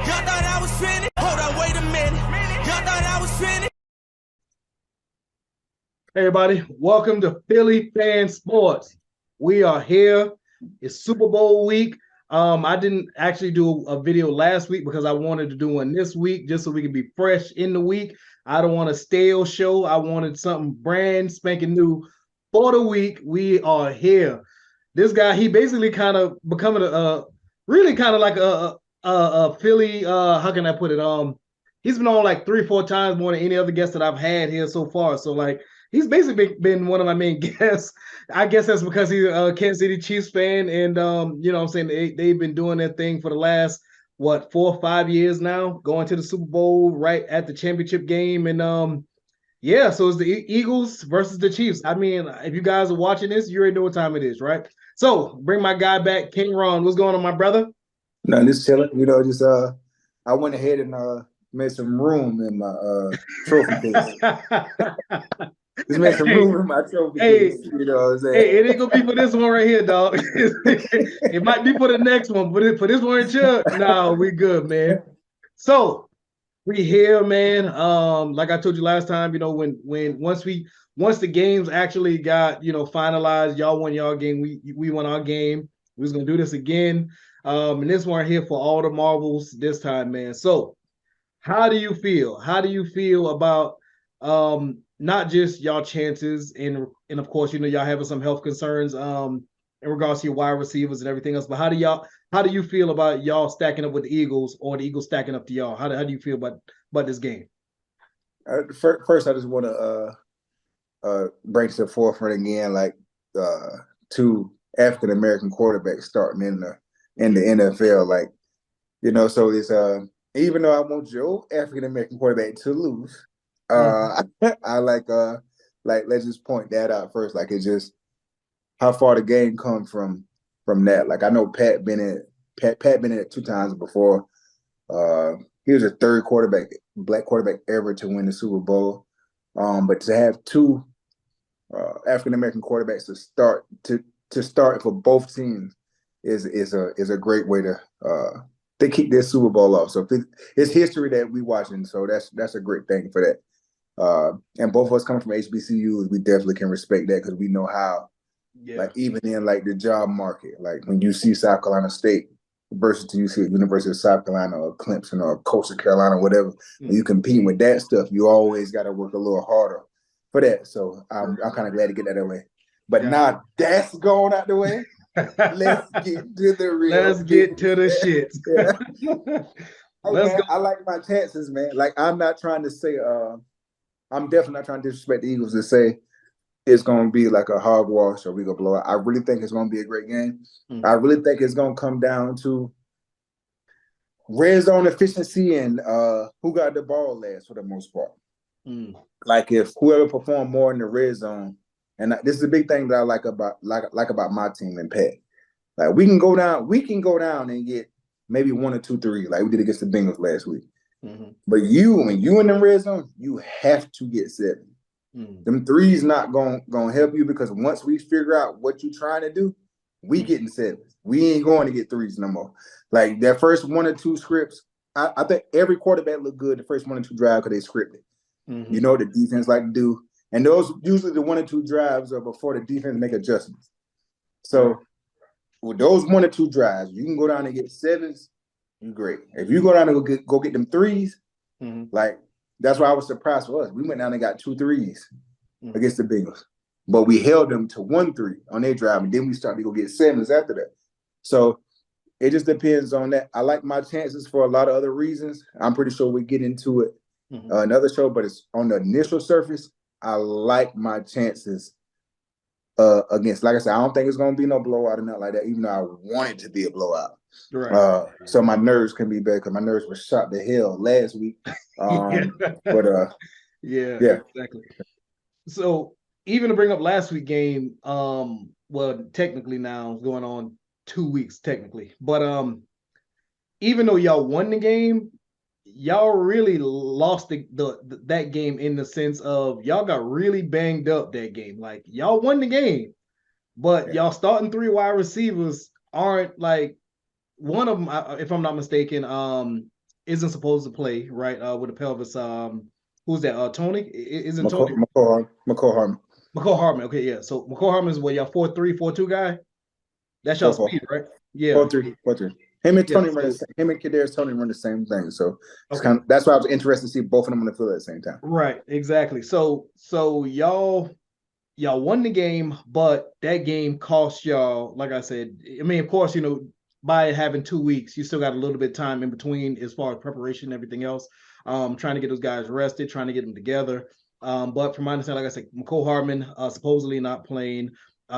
Y'all thought I was finished? Hold on, wait a minute. Y'all thought I was finished? Hey everybody, welcome to Philly Fan Sports. We are here. It's Super Bowl week. I didn't actually do a video last week because I wanted to do one this week just so we can be fresh in the week. I don't want a stale show. I wanted something brand spanking new for the week. We are here. This guy, he basically kind of becoming a really kind of like a Philly. How can I put it? He's been on like 3-4 times more than any other guest that I've had here so far. So like. He's basically been one of my main guests. I guess that's because he's a Kansas City Chiefs fan, and you know what I'm saying, they've been doing their thing for the last 4 or 5 years now, going to the Super Bowl right at the championship game, and yeah, so it's the Eagles versus the Chiefs. I mean, if you guys are watching this, you already know what time it is, right? So bring my guy back, King Ron. What's going on, my brother? No, just chilling. Just I went ahead and made some room in my trophy case. Just make some room in my trophy case. You know what I'm saying? Hey, it ain't gonna be for this one right here, dog. It might be for the next one, but for this one, no, we good, man. So we here, man. Like I told you last time, you know, once the games actually got finalized, y'all won y'all game, we won our game. We was gonna do this again. And this one here for all the marbles this time, man. So how do you feel? How do you feel about not just y'all chances and of course, y'all having some health concerns in regards to your wide receivers and everything else, but how do you feel about y'all stacking up with the Eagles or the Eagles stacking up to y'all? How do you feel about this game? First, I just want to bring to the forefront again, like two African American quarterbacks starting in the NFL, so it's even though I want your African American quarterback to lose, I like let's just point that out first. Like it's just how far the game come from that. Like I know Pat been in it 2 times before. He was the third black quarterback ever to win the Super Bowl. But to have 2 African American quarterbacks to start for both teams is a great way to kick this Super Bowl off. So it's history that we watching. So that's a great thing for that. And both of us coming from HBCUs, we definitely can respect that because we know how, like even in like the job market, like when you see South Carolina State versus you see University of South Carolina or Clemson or Coastal Carolina, whatever, when you compete with that stuff, you always got to work a little harder for that. So I'm kind of glad to get that away. But now that's going out the way. Let's get to the real. Let's get to the shit. Yeah. I like my chances, man. Like I'm not trying to say I'm definitely not trying to disrespect the Eagles to say it's going to be like a hogwash or we going to blow out. I really think it's going to be a great game. I really think it's going to come down to red zone efficiency and who got the ball last for the most part. Like if whoever performed more in the red zone, and this is a big thing that I like about my team and Pat. Like we can go down and get maybe 1 or 2 threes, like we did against the Bengals last week. But when you in the red zone, you have to get 7. Them threes not gonna help you because once we figure out what you're trying to do, we getting 7s. We ain't going to get 3s no more. Like that first 1 or 2 scripts, I think every quarterback looked good the first 1 or 2 drives because they scripted. You know what the defense like to do. And those usually the 1 or 2 drives are before the defense make adjustments. So with those 1 or 2 drives, you can go down and get 7s. You great. If you go down and go get them 3s, like that's why I was surprised for us. We went down and got 2 threes against the Bengals, but we held them to 1 3 on their drive, and then we started to go get 7s after that. So it just depends on that. I like my chances for a lot of other reasons. I'm pretty sure we get into it another show, but it's on the initial surface. I like my chances against. Like I said, I don't think it's going to be no blowout or nothing like that, even though I want it to be a blowout. Right. So my nerves can be better because my nerves were shot to hell last week. But yeah, exactly. So even to bring up last week's game, well, technically now it's going on 2 weeks technically, but even though y'all won the game, y'all really lost that game in the sense of y'all got really banged up that game. Like y'all won the game, but y'all starting 3 wide receivers aren't like one of them, if I'm not mistaken, isn't supposed to play, right? With a pelvis. Who's that? Tony? Isn't Tony? McCall Harmon. McCall Harmon. Okay, yeah. So McCall Harmon is what, y'all 4-3, 4-2 guy? That's y'all 4-4. speed, right? Yeah. 4-3, 4-3. Him and Tony yeah, him and Kadarius Tony run the same thing. So it's okay. that's why I was interested to see both of them on the field at the same time. Right, exactly. So y'all won the game, but that game cost y'all, like I said, I mean, of course, by having 2 weeks, you still got a little bit of time in between as far as preparation and everything else. Trying to get those guys rested, trying to get them together. But from my understanding, like I said, McCole Hardman supposedly not playing.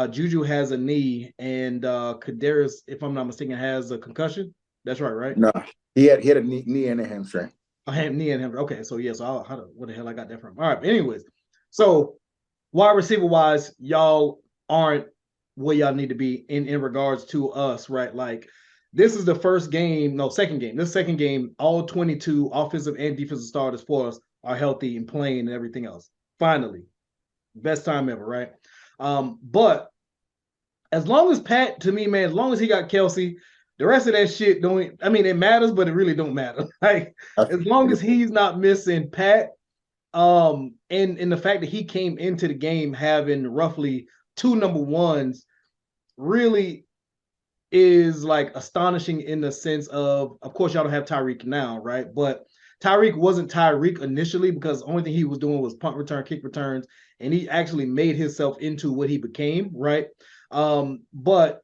Juju has a knee, and Kadarius, if I'm not mistaken, has a concussion. That's right? No, he had a knee and a hamstring. I had knee and hamstring. Okay, so yeah, so what the hell I got that from? All right, but anyways, so wide receiver wise, y'all aren't where y'all need to be in regards to us, right? Like, this is the second game. This second game, all 22 offensive and defensive starters for us are healthy and playing and everything else. Finally, best time ever, right? But as long as Pat, to me, man, as long as he got Kelsey, the rest of that shit don't. I mean, it matters, but it really don't matter. Like, as long as he's not missing Pat, and the fact that he came into the game having roughly 2 number ones really is like astonishing in the sense of course, y'all don't have Tyreek now, right? But Tyreek wasn't Tyreek initially because the only thing he was doing was punt return, kick returns, and he actually made himself into what he became, right? But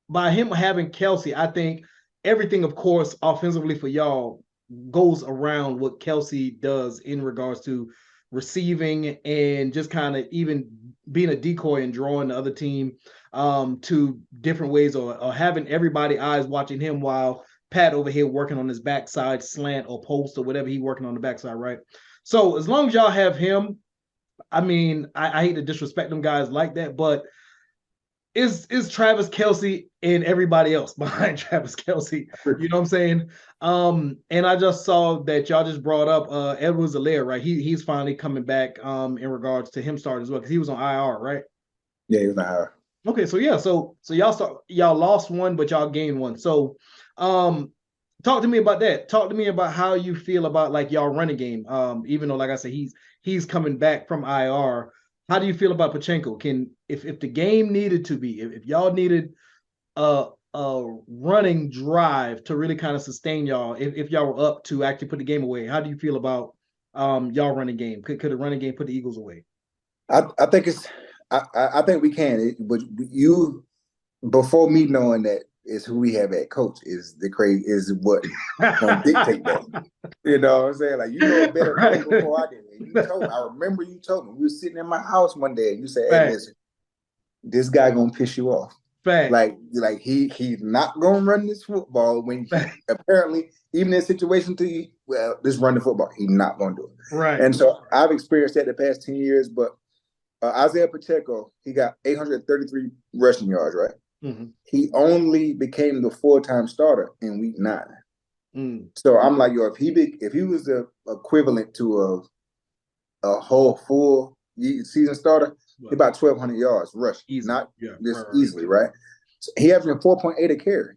by him having Kelsey, I think everything, of course, offensively for y'all goes around what Kelsey does in regards to receiving and just kind of even being a decoy and drawing the other team to different ways or having everybody eyes watching him while Pat over here working on his backside slant or post or whatever he working on the backside, right? So as long as y'all have him, I mean, I hate to disrespect them guys like that, but is Travis Kelce and everybody else behind Travis Kelce. You know what I'm saying? And I just saw that y'all just brought up Edwards-Helaire, right? He's finally coming back in regards to him starting as well, because he was on IR, right? Yeah, he was on IR. Okay, so yeah, so y'all lost one, but y'all gained one. So talk to me about that. Talk to me about how you feel about like y'all running game. Even though, like I said, he's coming back from IR. How do you feel about Pachenko? If the game needed to be, if y'all needed a running drive to really kind of sustain y'all, if y'all were up to actually put the game away, how do you feel about y'all running game? Could the running game put the Eagles away? I think I think we can. But you, before me knowing that is who we have at coach is what gonna dictate that. You know what I'm saying? Like, you know better than me before I did. I remember you told me. We were sitting in my house one day and you said, "Hey, listen, this guy gonna piss you off." Fact. Like he's not gonna run this football when he apparently, even in situation this run the football, he's not gonna do it. Right. And so I've experienced that the past 10 years, but Isaiah Pacheco, he got 833 rushing yards, right? Mm-hmm. He only became the full-time starter in week 9. So I'm like, yo, if he was the equivalent to a whole full season starter, about 1,200 yards rush, easily, right? So he averaging 4.8 a carry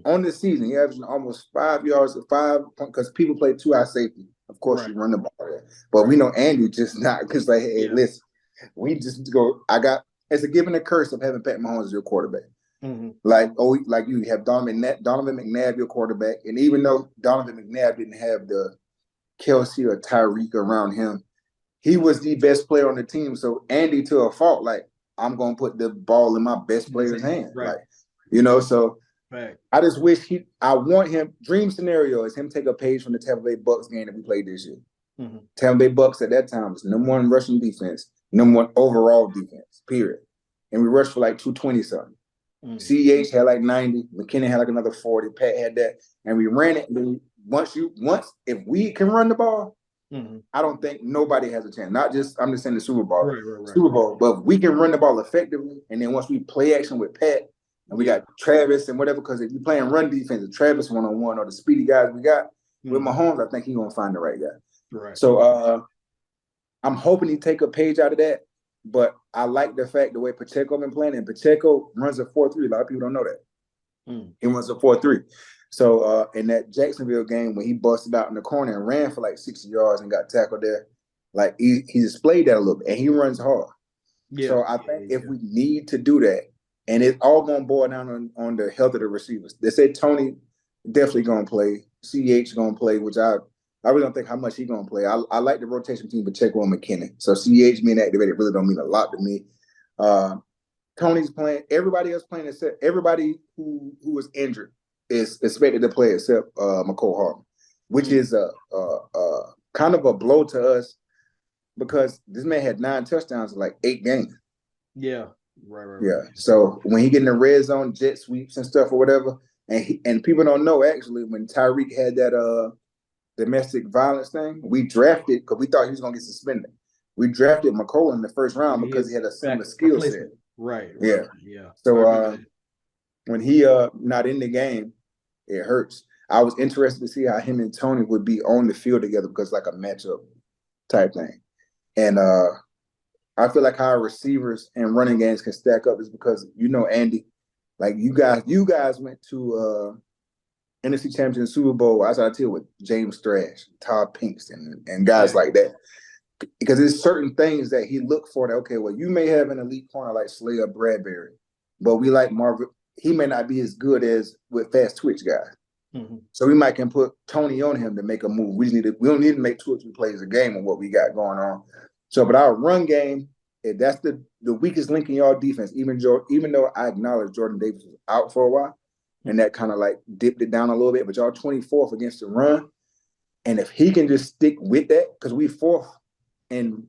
on this season. He averaging almost 5 yards of 5 because people play 2 high safety. Of course, you run the ball there, but we know Andy just not because like, hey, listen, we just go. It's a given a curse of having Pat Mahomes as your quarterback. Mm-hmm. Like you have Donovan McNabb, your quarterback, and even though Donovan McNabb didn't have the Kelsey or Tyreek around him, he was the best player on the team. So Andy, to a fault, like, I'm gonna put the ball in my best player's hand, right? Like, so I just wish I want him. Dream scenario is him take a page from the Tampa Bay Bucks game that we played this year. Mm-hmm. Tampa Bay Bucks at that time was number 1 rushing defense, number 1 overall defense, period. And we rushed for like 220 something. CEH had like 90, McKinnon had like another 40, Pat had that, and we ran it. And once if we can run the ball, I don't think nobody has a chance. I'm just saying the Super Bowl, but if we can run the ball effectively, and then once we play action with Pat, and we got Travis and whatever, because if you're playing run defense, the Travis one-on-one or the speedy guys we got with Mahomes, I think he's gonna find the right guy. Right. So I'm hoping he take a page out of that. But I like the way Pacheco been playing, and Pacheco runs a 4.3. A lot of people don't know that. He runs a 4.3. So in that Jacksonville game, when he busted out in the corner and ran for like 60 yards and got tackled there, like he displayed that a little bit, and he runs hard. Yeah. So I think if we need to do that, and it's all going to boil down on the health of the receivers. They say Tony definitely going to play. CH going to play, which I really don't think how much he's going to play. I like the rotation team, but Pacheco and McKinnon. So CH being activated really don't mean a lot to me. Tony's playing. Everybody else playing except everybody who was injured is expected to play except McCole Hardman, which is a kind of a blow to us because this man had 9 touchdowns in like 8 games. Yeah. Right. Yeah. So when he get in the red zone, jet sweeps and stuff or whatever, and people don't know actually when Tyreek had that domestic violence thing, we drafted because we thought he was gonna get suspended. We drafted McCollum in the first round because he had a similar skill set. Right. Yeah. So when he not in the game, it hurts. I was interested to see how him and Tony would be on the field together because like a matchup type thing. And I feel like how our receivers and running games can stack up is because Andy, like you guys went to NFC Championship Super Bowl. I saw with James Thrash, Todd Pinkston, and guys like that. Because there's certain things that he looked for that, okay, well, you may have an elite corner like Slayer Bradbury, but we like Marvin. He may not be as good as with fast twitch guys. Mm-hmm. So we can put Tony on him to make a move. We don't need to make 2 or 3 plays a game on what we got going on. So, but our run game, that's the weakest link in y'all defense. Even though I acknowledge Jordan Davis was out for a while, and that kind of like dipped it down a little bit, but y'all 24th against the run. And if he can just stick with that, because we 4th in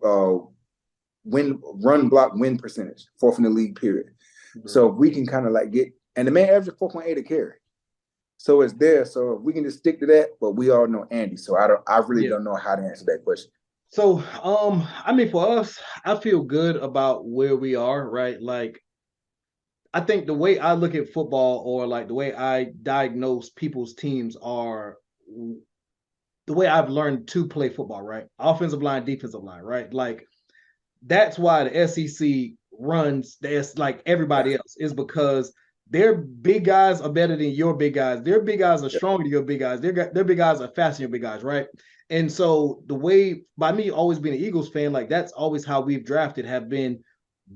run block win percentage, 4th in the league, period. Mm-hmm. So if we can kind of like and the man averages 4.8 a carry. So it's there. So if we can just stick to that, but we all know Andy. So I really don't know how to answer that question. So, I mean, for us, I feel good about where we are, right? Like, I think the way I look at football or like the way I diagnose people's teams are the way I've learned to play football, right? Offensive line, defensive line, right? Like, that's why the SEC runs like everybody else is because their big guys are better than your big guys. Their big guys are stronger than your big guys. Their big guys are faster than your big guys, right? And so the way, by me always being an Eagles fan, like that's always how we've drafted, have been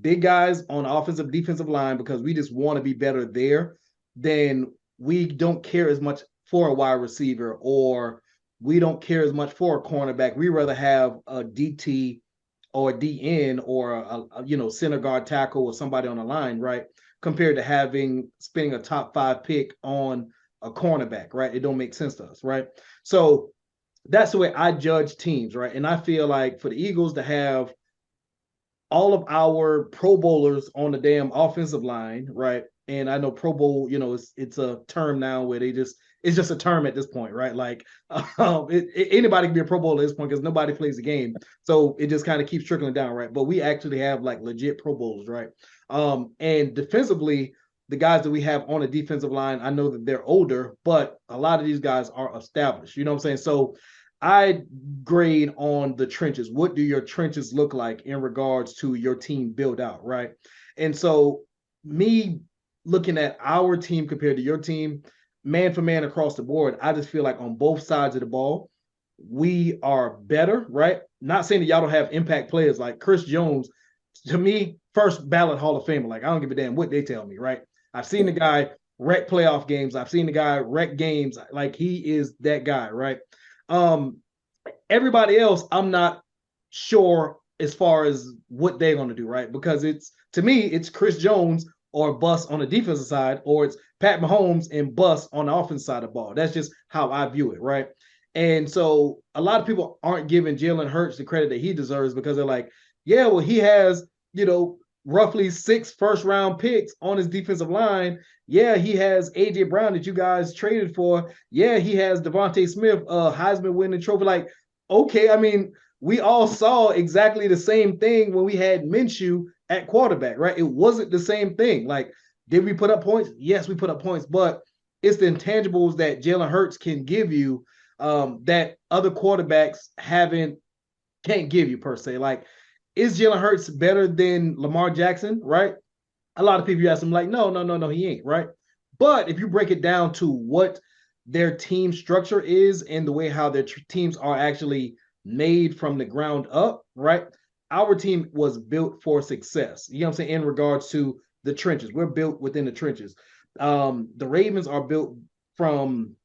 big guys on offensive, defensive line because we just want to be better there. Then we don't care as much for a wide receiver or we don't care as much for a cornerback. We rather have a DT or a DN or a center guard tackle or somebody on the line, right? Compared to spending a top 5 pick on a cornerback, right? It don't make sense to us, right? So that's the way I judge teams, right? And I feel like for the Eagles to have all of our Pro Bowlers on the damn offensive line, right? And I know Pro Bowl, it's a term now where it's just a term at this point, right? Like anybody can be a Pro Bowler at this point because nobody plays the game. So it just kind of keeps trickling down, right? But we actually have like legit Pro Bowlers, right? And defensively, the guys that we have on the defensive line, I know that they're older, but a lot of these guys are established. You know what I'm saying? So I grade on the trenches. What do your trenches look like in regards to your team build out, right? And so me looking at our team compared to your team, man for man across the board, I just feel like on both sides of the ball, we are better, right? Not saying that y'all don't have impact players like Chris Jones, to me, first ballot Hall of Famer. Like, I don't give a damn what they tell me, right? I've seen the guy wreck playoff games. I've seen the guy wreck games. Like, he is that guy, right? Everybody else, I'm not sure as far as what they're going to do, right? Because to me, it's Chris Jones or bust on the defensive side, or it's Pat Mahomes and bust on the offensive side of the ball. That's just how I view it, right? And so a lot of people aren't giving Jalen Hurts the credit that he deserves because they're like, yeah, well, he has, roughly 6 first-round picks on his defensive line. Yeah, he has A.J. Brown that you guys traded for. Yeah, he has Devontae Smith, Heisman winning trophy. Like, okay, I mean, we all saw exactly the same thing when we had Minshew at quarterback, right? It wasn't the same thing. Like, did we put up points? Yes, we put up points, but it's the intangibles that Jalen Hurts can give you that other quarterbacks can't give you per se. Like, is Jalen Hurts better than Lamar Jackson, right? A lot of people ask him like, no, he ain't, right? But if you break it down to what their team structure is and the way how their teams are actually made from the ground up, right? Our team was built for success. You know what I'm saying? In regards to the trenches, we're built within the trenches. The Ravens are built from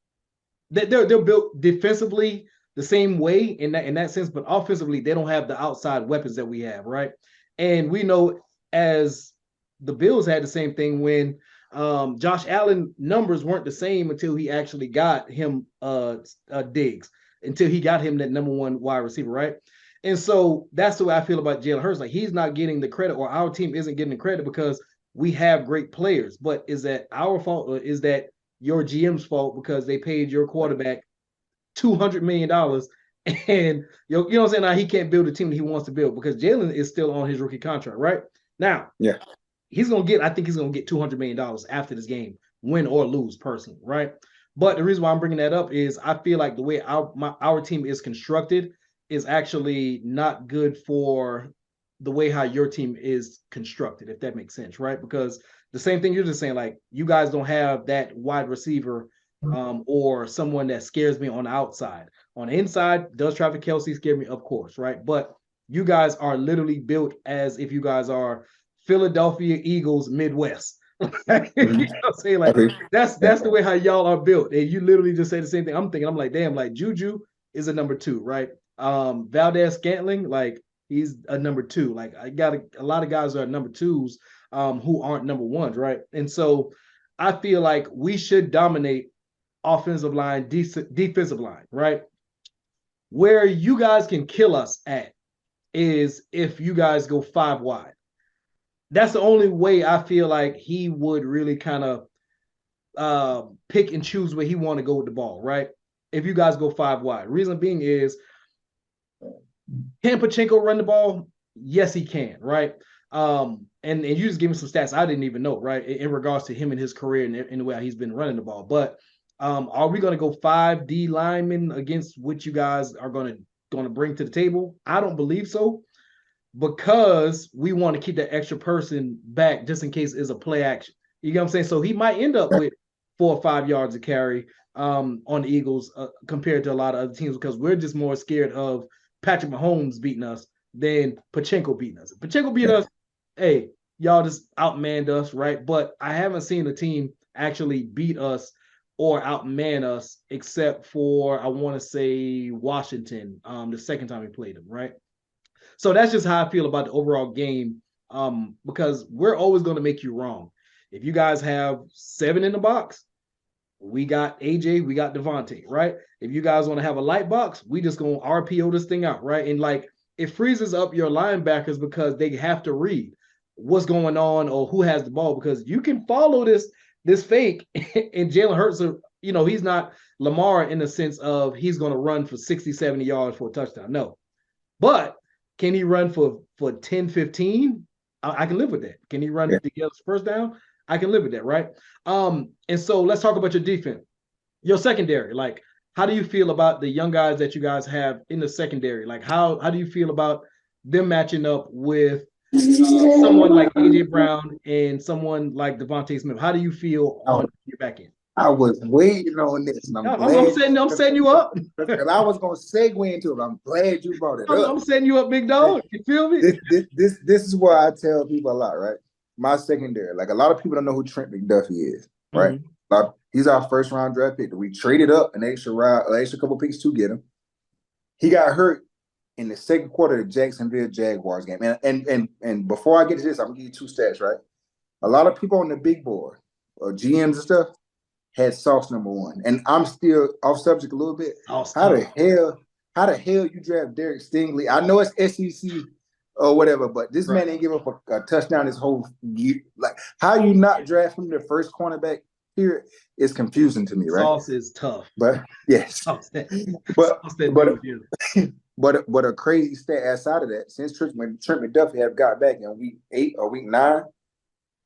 they're built defensively the same way in that sense, but offensively they don't have the outside weapons that we have, right? And we know as the Bills had the same thing when Josh Allen numbers weren't the same until he actually got him Diggs, until he got him that number one wide receiver, right? And so that's the way I feel about Jalen Hurts. Like he's not getting the credit, or our team isn't getting the credit because we have great players. But is that our fault, or is that your GM's fault because they paid your quarterback $200 million and you know what I'm saying? Now he can't build the team that he wants to build because Jalen is still on his rookie contract, right? Now, yeah, I think he's gonna get $200 million after this game, win or lose, personally, right? But the reason why I'm bringing that up is I feel like the way our team is constructed is actually not good for the way how your team is constructed, if that makes sense, right? Because the same thing you're just saying, like you guys don't have that wide receiver or someone that scares me on the outside. On the inside, does Travis Kelce scare me? Of course, right? But you guys are literally built as if you guys are Philadelphia Eagles Midwest. You know what I'm saying? Like that's the way how y'all are built. And you literally just say the same thing. I'm like, damn, like Juju is a number 2, right? Valdez Scantling, like he's a number 2. Like I got a lot of guys are number 2s who aren't number 1s, right? And so I feel like we should dominate offensive line, defensive line, right? Where you guys can kill us at is if you guys go 5 wide. That's the only way I feel like he would really kind of pick and choose where he want to go with the ball, right? If you guys go 5 wide. Reason being is, can Pachenko run the ball? Yes, he can, right? And you just give me some stats I didn't even know, right? In regards to him and his career and in the way he's been running the ball. But are we going to go 5 D linemen against what you guys are going to bring to the table? I don't believe so, because we want to keep that extra person back just in case it's a play action. You know what I'm saying? So he might end up with 4 or 5 yards of carry on the Eagles compared to a lot of other teams, because we're just more scared of Patrick Mahomes beating us than Pachenko beating us. If Pachenko beat us, hey, y'all just outmanned us, right? But I haven't seen a team actually beat us or outman us except for, I want to say, Washington, the second time we played them, right? So that's just how I feel about the overall game, because we're always going to make you wrong. If you guys have 7 in the box, we got AJ, we got Devontae, right? If you guys want to have a light box, we just going to RPO this thing out, right? And like it freezes up your linebackers because they have to read what's going on or who has the ball, because you can follow this fake and Jalen Hurts, you know, he's not Lamar in the sense of he's going to run for 60, 70 yards for a touchdown. No. But can he run for 10, 15? I can live with that. Can he run to get us first down? I can live with that, right? And so let's talk about your defense. Your secondary, like how do you feel about the young guys that you guys have in the secondary? Like how do you feel about them matching up with someone like AJ Brown and someone like Devontae Smith? How do you feel on your back end? I was waiting on this. And I'm setting you up. Because I was going to segue into it. I'm glad you brought it up. I'm setting you up, big dog. You feel me? This is what I tell people a lot, right? My secondary. Like a lot of people don't know who Trent McDuffie is, right? Mm-hmm. He's our first round draft pick. We traded up an extra couple picks to get him. He got hurt in the second quarter of the Jacksonville Jaguars game. And before I get to this, I'm gonna give you 2 stats, right? A lot of people on the big board or GMs and stuff had Sauce number 1. And I'm still off subject a little bit. How the hell you draft Derek Stingley? I know it's SEC or whatever, but this man ain't give up a touchdown this whole year. Like, how you not draft him the first cornerback here is confusing to me, right? Sauce is tough. But yes. But a crazy stat outside of that, since Trent McDuffie have got back in week 8 or week 9,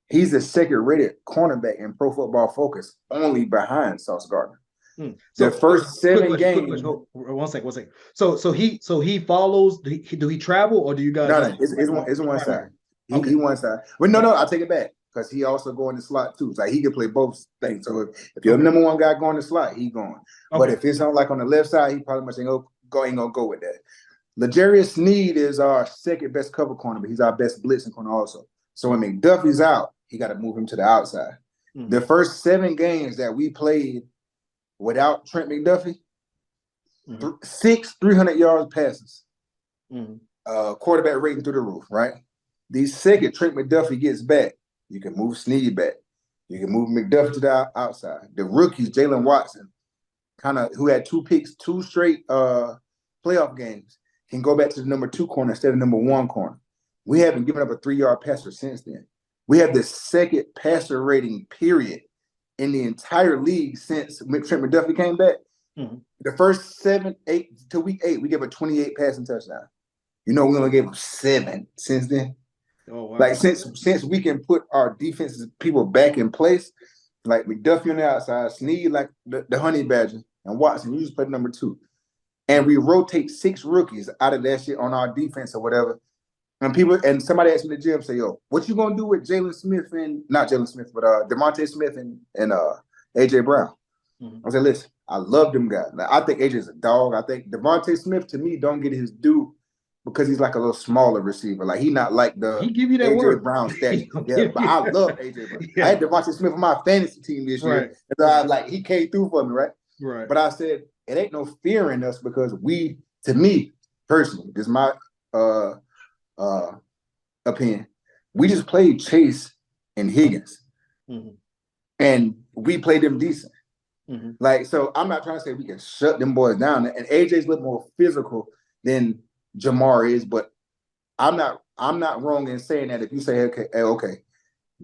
he's the second-rated cornerback in Pro Football Focus, only behind Sauce Gardner. So the first 7 games. One second. So he follows. Do he travel or do you guys? No, it's one side. He one side. Well, no, I take it back. because he also go in the slot too. It's like he can play both things. So if you're number one guy going to slot, he going. But if it's on like on the left side, he probably much ain't gonna go with that. L'Jarius Sneed is our second best cover corner, but he's our best blitzing corner also. So when McDuffie's out, he got to move him to the outside. The first 7 games that we played without Trent McDuffie, 6 300 yards passes, quarterback rating through the roof, right? The second Trent McDuffie gets back, you can move Sneed back. You can move McDuffie to the outside. The rookies, Jalen Watson, who had 2 picks, 2 straight playoff games, can go back to the number 2 corner instead of number 1 corner. We haven't given up a 3-yard passer since then. We have the second passer rating period in the entire league since Trent McDuffie came back. The first 7, 8 to week 8, we gave a 28 passing touchdown. We only gave up 7 since then. Oh, wow. Like since we can put our defensive people back in place, like McDuffie on the outside, Sneed like the honey badger, and Watson, you just play number 2. And we rotate 6 rookies out of that shit on our defense or whatever. And somebody asked me in the gym, say, yo, what you gonna do with Jalen Smith and not Jalen Smith, but DeMonte Smith and AJ Brown? I said, listen, I love them guys. Like, I think AJ's a dog. I think DeMonte Smith to me don't get his due because he's like a little smaller receiver. Like he not like the give you that AJ word. Brown stature. Yeah, but I love AJ Brown. I had DeMonte Smith on my fantasy team this year. And so I was like, he came through for me, right? Right. But I said, it ain't no fear in us because to me, personally, this is my opinion. We just played Chase and Higgins. And we played them decent. Like, so I'm not trying to say we can shut them boys down. And AJ's a little more physical than Jamar is, but I'm not wrong in saying that if you say, okay,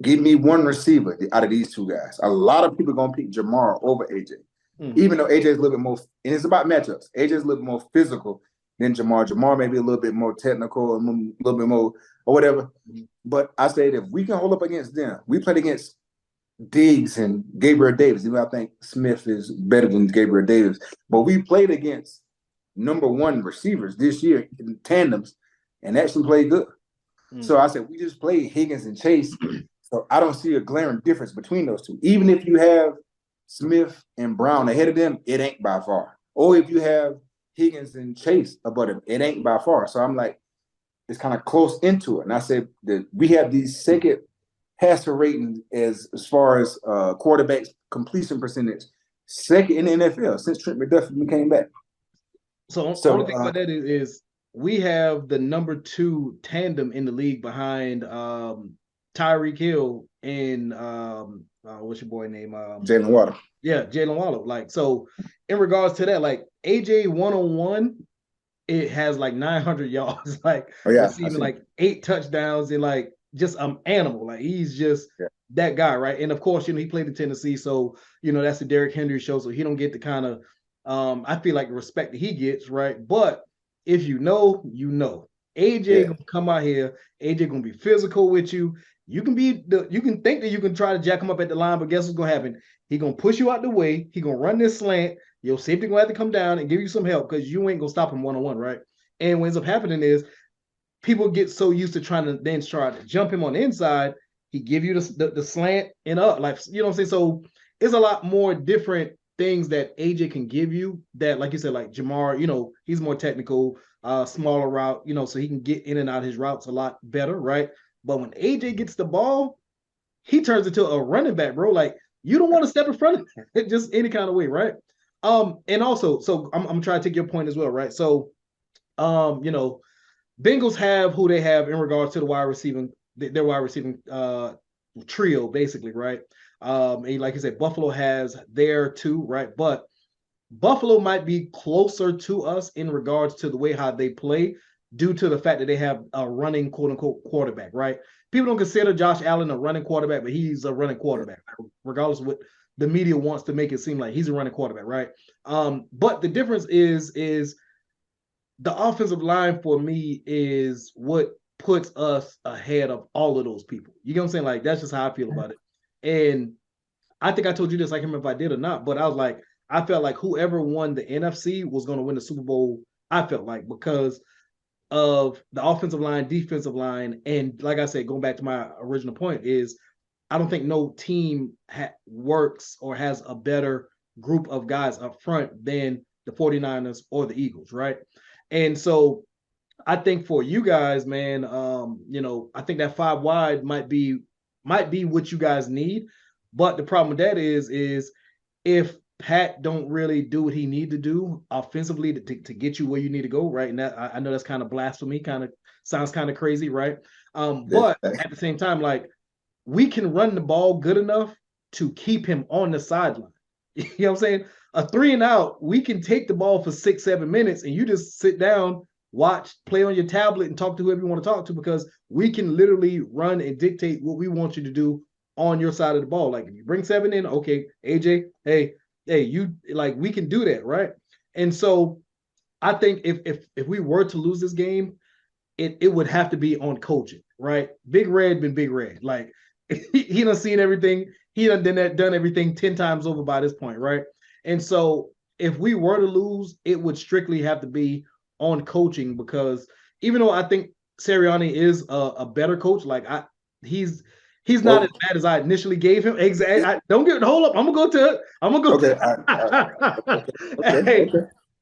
give me one receiver out of these 2 guys. A lot of people are gonna pick Jamar over AJ. Even though AJ is a little bit more, and it's about matchups. AJ is a little bit more physical than Jamar. Jamar may be a little bit more technical, a little bit more or whatever. But I say that if we can hold up against them, we played against Diggs and Gabriel Davis. Even I think Smith is better than Gabriel Davis. But we played against number 1 receivers this year in tandems and actually played good. So I said, we just played Higgins and Chase. So I don't see a glaring difference between those 2. Even if you have Smith and Brown ahead of them, it ain't by far. Or if you have Higgins and Chase above them, it ain't by far. So I'm like, it's kind of close into it. And I said that we have these second passer ratings as far as quarterbacks completion percentage, second in the NFL since Trent McDuffie came back. So the only thing about that is we have the number 2 tandem in the league behind Tyreek Hill and what's your boy name? Jalen Waddle. Yeah, Jalen Waddle. Like, so in regards to that, like AJ 1-on-1, it has like 900 yards, like receiving like 8 touchdowns and like just animal. Like he's just that guy, right? And of course, he played in Tennessee, so that's the Derrick Henry show, so he don't get the kind of I feel like respect that he gets, right? But if you know, AJ gonna come out here, AJ gonna be physical with you. You can think that you can try to jack him up at the line, but guess what's gonna happen? He gonna push you out the way. He gonna run this slant. Your safety gonna have to come down and give you some help because you ain't gonna stop him 1-on-1, right? And what ends up happening is people get so used to trying to jump him on the inside. He give you the slant and up, like what I'm saying. So it's a lot more different things that AJ can give you that, like you said, like Jamar, he's more technical, smaller route, so he can get in and out his routes a lot better, right? But when AJ gets the ball, he turns into a running back, bro. Like you don't want to step in front of him just any kind of way, right? And also, so I'm trying to take your point as well, right? So, Bengals have who they have in regards to their wide receiving trio, basically, right? And like I said, Buffalo has their 2, right? But Buffalo might be closer to us in regards to the way how they play due to the fact that they have a running quote-unquote quarterback, right? People don't consider Josh Allen a running quarterback, but he's a running quarterback, regardless of what the media wants to make it seem like he's a running quarterback, right? But the difference is the offensive line for me is what puts us ahead of all of those people. You get what I'm saying? Like, that's just how I feel about it. And I think I told you this, I can't remember if I did or not, but I felt like whoever won the NFC was going to win the Super Bowl, I felt like, because of the offensive line, defensive line, and like I said, going back to my original point is I don't think no team works or has a better group of guys up front than the 49ers or the Eagles, right? And so I think for you guys, man, I think that 5 wide might be what you guys need. But the problem with that is if Pat don't really do what he need to do offensively to get you where you need to go, right? And that I know that's kind of blasphemy, kind of sounds kind of crazy, right? But at the same time, like we can run the ball good enough to keep him on the sideline. You know what I'm saying? A 3 and out, we can take the ball for 6-7 minutes and you just sit down, watch, play on your tablet and talk to whoever you want to talk to, because we can literally run and dictate what we want you to do on your side of the ball. Like if you bring 7 in, okay, AJ, hey, you like we can do that, right? And so I think if we were to lose this game, it would have to be on coaching, right? Big Red been Big Red. Like he done seen everything. He done everything 10 times over by this point, right? And so if we were to lose, it would strictly have to be on coaching, because even though I think Sirianni is a better coach, like he's not as bad as I initially gave him. Exactly. Hold up. I'm gonna go to it.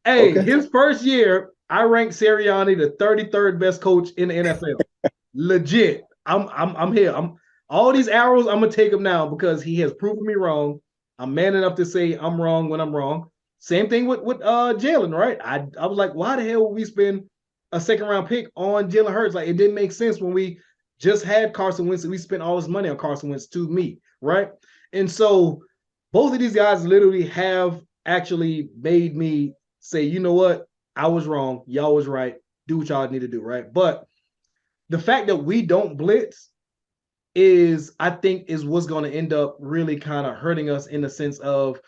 Okay. His first year, I ranked Sirianni the 33rd best coach in the NFL. Legit. I'm here. All these arrows, I'm gonna take them now because he has proven me wrong. I'm man enough to say I'm wrong when I'm wrong. Same thing with Jalen, right? I was like, why the hell would we spend a second round pick on Jalen Hurts? Like, it didn't make sense when we just had Carson Wentz and we spent all this money on Carson Wentz to me, right? And so both of these guys literally have actually made me say, you know what? I was wrong. Y'all was right. Do what y'all need to do, right? But the fact that we don't blitz I think is what's going to end up really kind of hurting us, in the sense of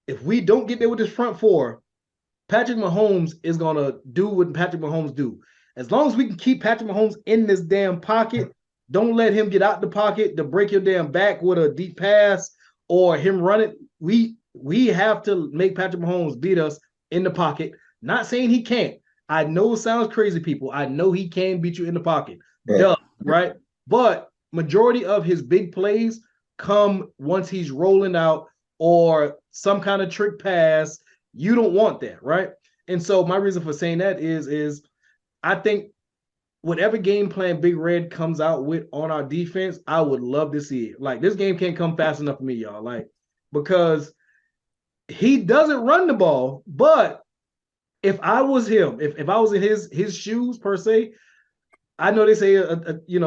if we don't get there with this front four, Patrick Mahomes is going to do what Patrick Mahomes do. As long as we can keep Patrick Mahomes in this damn pocket, don't let him get out the pocket to break your damn back with a deep pass or him run it. We have to make Patrick Mahomes beat us in the pocket. Not saying he can't. I know it sounds crazy, people. I know he can beat you in the pocket. Yeah. Duh, right? But majority of his big plays come once he's rolling out or some kind of trick pass. You don't want that, right? And so my reason for saying that is I think whatever game plan Big Red comes out with on our defense, I would love to see it. Like, this game can't come fast enough for me, y'all. Like, because he doesn't run the ball, but if I was him, if I was in his shoes per se, I know they say you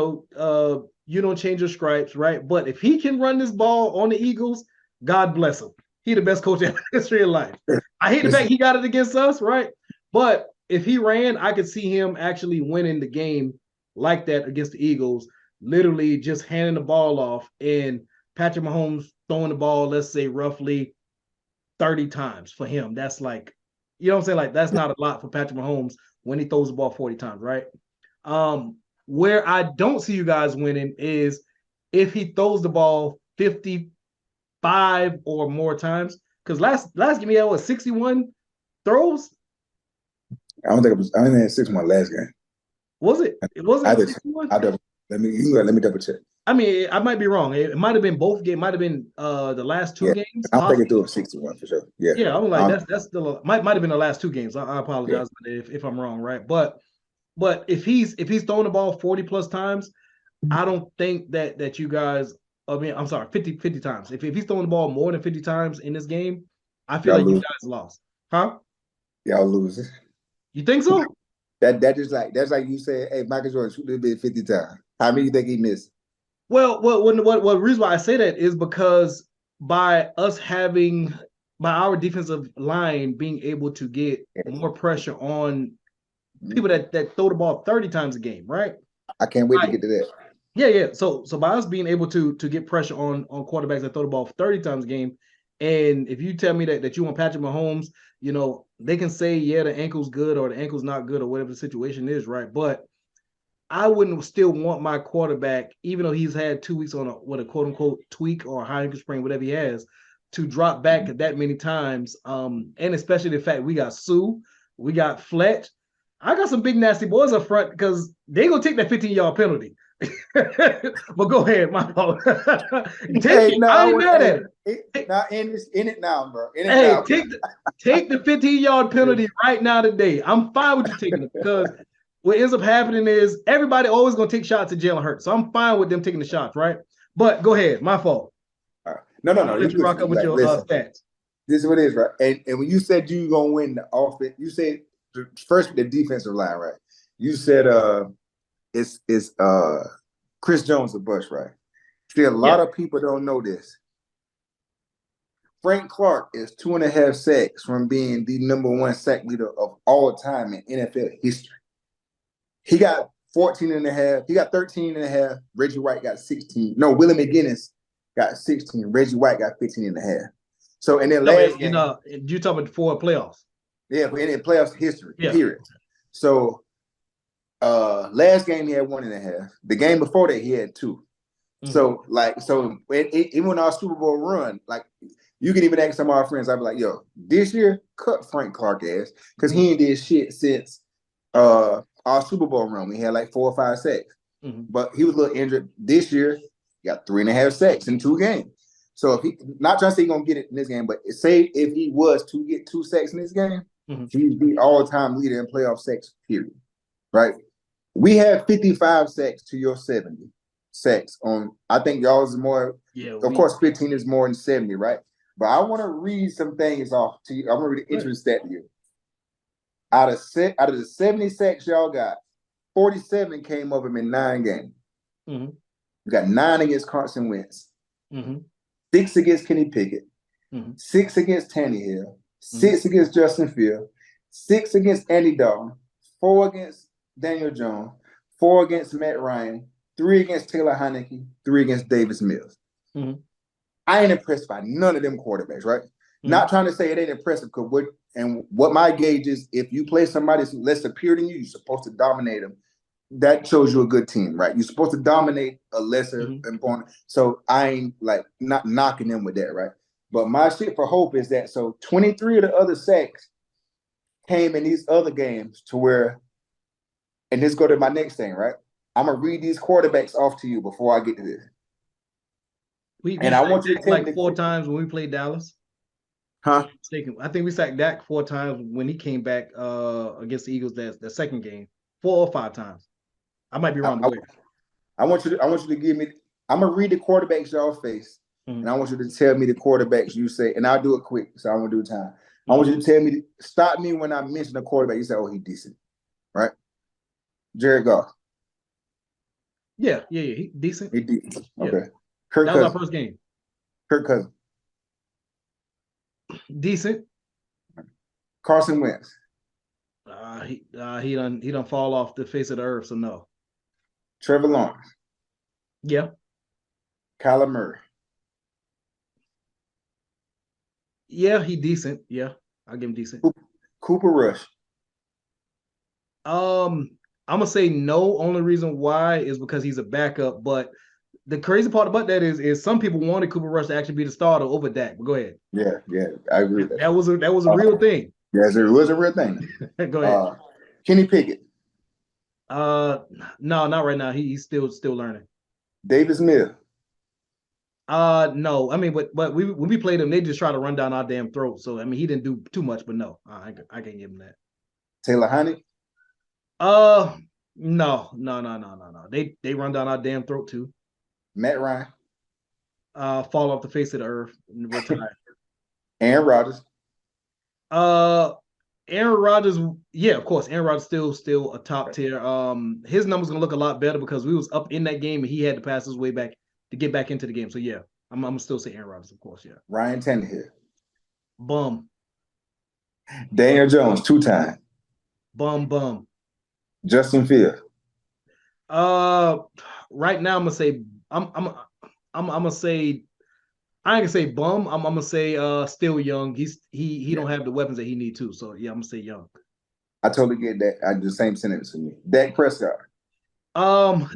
don't change your stripes, right? But if he can run this ball on the Eagles, God bless him. He the best coach in history of life. I hate the fact he got it against us, right? But if he ran, I could see him actually winning the game like that against the Eagles, literally just handing the ball off and Patrick Mahomes throwing the ball, let's say roughly 30 times for him. That's like, you know what I'm saying? Like, that's not a lot for Patrick Mahomes when he throws the ball 40 times, right? Where I don't see you guys winning is if he throws the ball 55 or more times. Because last game he had 61 throws? I don't think it was 61 last game. Was it? It wasn't 61? Let me double check. I mean, I might be wrong. It might have been both games. Might have been the last two games. I'm thinking through 61 for sure. Yeah. Yeah, I'm like that's still might have been the last two games. I apologize if I'm wrong, right? But if he's throwing the ball 40 plus times, I don't think that you guys. I mean, I'm sorry, 50 times. If he's throwing the ball more than 50 times in this game, I feel like you guys lost, huh? Y'all lose. You think so? That's like you said, hey, Michael Jordan shoot this bit 50 times. How many you think he missed? Well, what reason why I say that is because by our defensive line being able to get more pressure on people that throw the ball 30 times a game, right? I can't wait to get to that. Yeah. So by us being able to get pressure on quarterbacks that throw the ball 30 times a game, and if you tell me that you want Patrick Mahomes, they can say, yeah, the ankle's good or the ankle's not good or whatever the situation is, right? But I wouldn't still want my quarterback, even though he's had 2 weeks on a quote unquote tweak or a high ankle sprain, whatever he has, to drop back that many times. And especially the fact we got Sue, we got Fletch. I got some big nasty boys up front because they gonna take that 15-yard penalty. But go ahead, my fault. Hey, no, I ain't mad at it. Now in it now, bro. Hey, take the 15-yard penalty right now today. I'm fine with you taking it because what ends up happening is everybody always gonna take shots at Jalen Hurts. So I'm fine with them taking the shots, right? But go ahead, my fault. No. Let you rock up with your stats. This is what it is, right? And when you said you gonna win the offense, you said first the defensive line, right? You said it's Chris Jones a bust, right? See, a lot of people don't know this. Frank Clark is 2.5 sacks from being the #1 sack leader of all time in NFL history. He got 14.5. He got 13.5. Reggie White got 16. No, Willie McGinnis got 16. Reggie White got 15.5. So, and then last game, you talking about for playoffs? Yeah, but in playoffs history, period. So, last game he had 1.5. The game before that he had 2. So, even our Super Bowl run, like you can even ask some of our friends, I'd be like, yo, this year, cut Frank Clark ass, because he ain't did shit since our Super Bowl run. We had like 4 or 5 sacks. But he was a little injured. This year, he got 3.5 sacks in 2 games. So if he, not trying to say he's gonna get it in this game, but say if he was to get 2 sacks in this game, he'd be all-time leader in playoff sacks, period. Right? We have 55 sacks to your 70 sacks on. I think y'all's is more. Yeah. Of course, 15 is more than 70, right? But I want to read some things off to you. I'm gonna read an interesting stat to you. Out of the 70 sacks y'all got, 47 came of them in 9 games. We got 9 against Carson Wentz, 6 against Kenny Pickett, 6 against Tannehill, 6 against Justin Fields, 6 against Andy Dalton, 4 against Daniel Jones, 4 against Matt Ryan, 3 against Taylor Heineke, 3 against Davis Mills. I ain't impressed by none of them quarterbacks, right? Not trying to say it ain't impressive, because what my gauge is, if you play somebody that's less superior than you, you're supposed to dominate them. That shows you a good team, right? You're supposed to dominate a lesser opponent. So I ain't like not knocking them with that, right? But my shit for hope is that 23 of the other sacks came in these other games to where, and this go to my next thing, right? I'm gonna read these quarterbacks off to you before I get to this. I want you to tell me 4 times when we played Dallas. Huh? I think we sacked Dak 4 times when he came back against the Eagles that second game. 4 or 5 times. I might be wrong. I want you to give me. I'm gonna read the quarterbacks y'all face, and I want you to tell me the quarterbacks you say, and I'll do it quick, so I won't do time. I want you to tell me, stop me when I mention a quarterback. You say, "Oh, he's decent," right? Jared Goff. Yeah, he decent. He decent. Okay. Yeah. Kirk that Cousins. was our first game. Kirk Cousins. Decent. Carson Wentz. He done fall off the face of the earth, so no. Trevor Lawrence. Yeah. Kyler Murray. Yeah, he decent. Yeah, I'll give him decent. Cooper Rush. I'm gonna say no. Only reason why is because he's a backup. But the crazy part about that is some people wanted Cooper Rush to actually be the starter over Dak. But go ahead. Yeah, I agree with that. That was a real thing. Yes, it was a real thing. Go ahead. Kenny Pickett. No, not right now. He's still learning. Davis Mills. No. I mean, but when we played him, they just try to run down our damn throat. So I mean, he didn't do too much, but no, I can't give him that. Taylor Heineke. No. They run down our damn throat too. Matt Ryan. Fall off the face of the earth and retire. Aaron Rodgers. Aaron Rodgers, yeah, of course. Aaron Rodgers still a top tier. His numbers gonna look a lot better because we was up in that game and he had to pass his way back to get back into the game. So yeah, I'm gonna still say Aaron Rodgers, of course. Yeah. Ryan Tannehill. Bum. Daniel Jones, 2-time. Bum. Justin Fields. Right now I'm gonna say I'm gonna say I ain't gonna say bum. I'm gonna say still young. He don't have the weapons that he need to. So yeah, I'm gonna say young. I totally get that. I do the same sentence for me. Dak Prescott.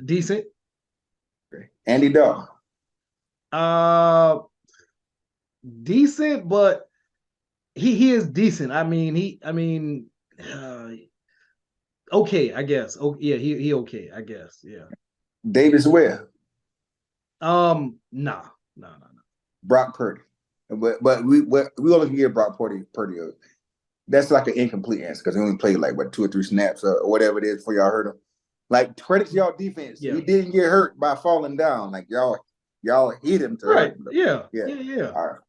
Decent. Okay. Andy Dalton. Decent, but he is decent. Okay, I guess. Oh yeah, he okay, I guess. Yeah. Davis Webb. No. Brock Purdy. But we only can give Brock Purdy. That's like an incomplete answer because he only played like 2 or 3 snaps or whatever it is before y'all hurt him. Like credit to y'all defense. Yeah. He didn't get hurt by falling down. Like y'all hit him to hurt him. Yeah. All right.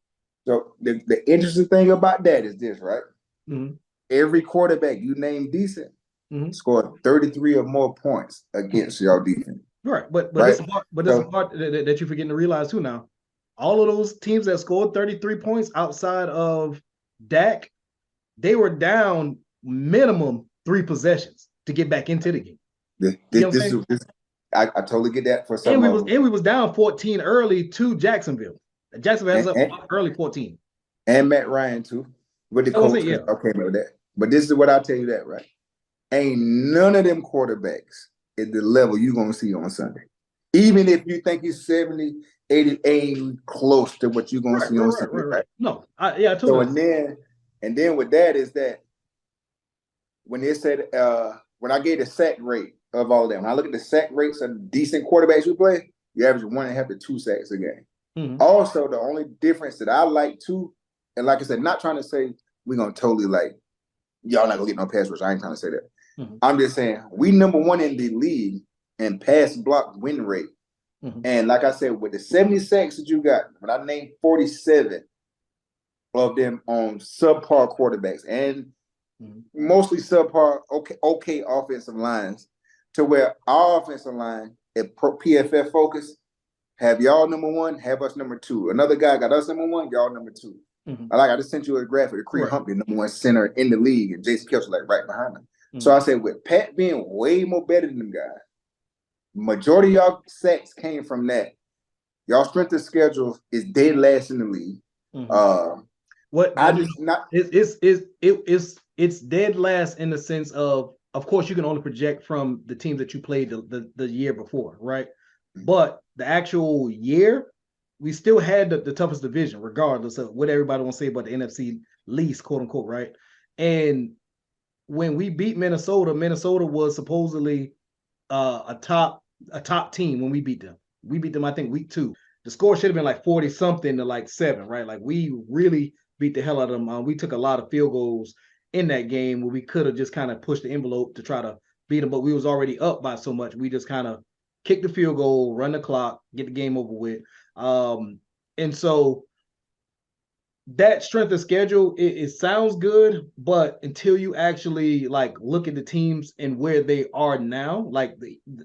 So the interesting thing about that is this, right? Mm-hmm. Every quarterback you name decent scored 33 or more points against y'all defense. Right, but this is part that you're forgetting to realize too now. All of those teams that scored 33 points outside of Dak, they were down minimum 3 possessions to get back into the game. I totally get that for some. And we was down 14 early to Jacksonville. Jacksonville has up early 14. And Matt Ryan too. With the coach, okay with that. But this is what I'll tell you that, right? Ain't none of them quarterbacks at the level you're gonna see on Sunday. Even if you think he's 70, 80, ain't close to what you're gonna see on Sunday. Right. No, I told you. And then with that is that when they said when I gave the sack rate of all that, when I look at the sack rates of decent quarterbacks we play, you average 1.5 to 2 sacks a game. Mm-hmm. Also, the only difference that I like too, and like I said, not trying to say we're gonna totally y'all not gonna get no pass rush. I ain't trying to say that. Mm-hmm. I'm just saying we number 1 in the league in pass block win rate. Mm-hmm. And like I said, with the 70 sacks that you got, when I named 47 of them on subpar quarterbacks and mostly subpar okay offensive lines, to where our offensive line at PFF Focus have y'all number 1, have us number 2. Another guy got us number 1, y'all number 2. Mm-hmm. I just sent you a graphic of Creed Humphrey, number 1 center in the league, and Jason Kelce right behind him. Mm-hmm. So I said, with Pat being way more better than them guys, majority of y'all sacks came from that. Y'all strength of schedule is dead last in the league. Mm-hmm. It's dead last in the sense of course, you can only project from the teams that you played the year before, right? Mm-hmm. But the actual year, we still had the toughest division, regardless of what everybody wants to say about the NFC least, quote unquote, right? And when we beat Minnesota, Minnesota was supposedly a top team when we beat them. We beat them, I think, week 2. The score should have been like 40 something to 7, right? Like we really beat the hell out of them. We took a lot of field goals in that game where we could have just kind of pushed the envelope to try to beat them, but we was already up by so much. We just kind of kick the field goal, run the clock, get the game over with. And so that strength of schedule, it sounds good, but until you actually look at the teams and where they are now,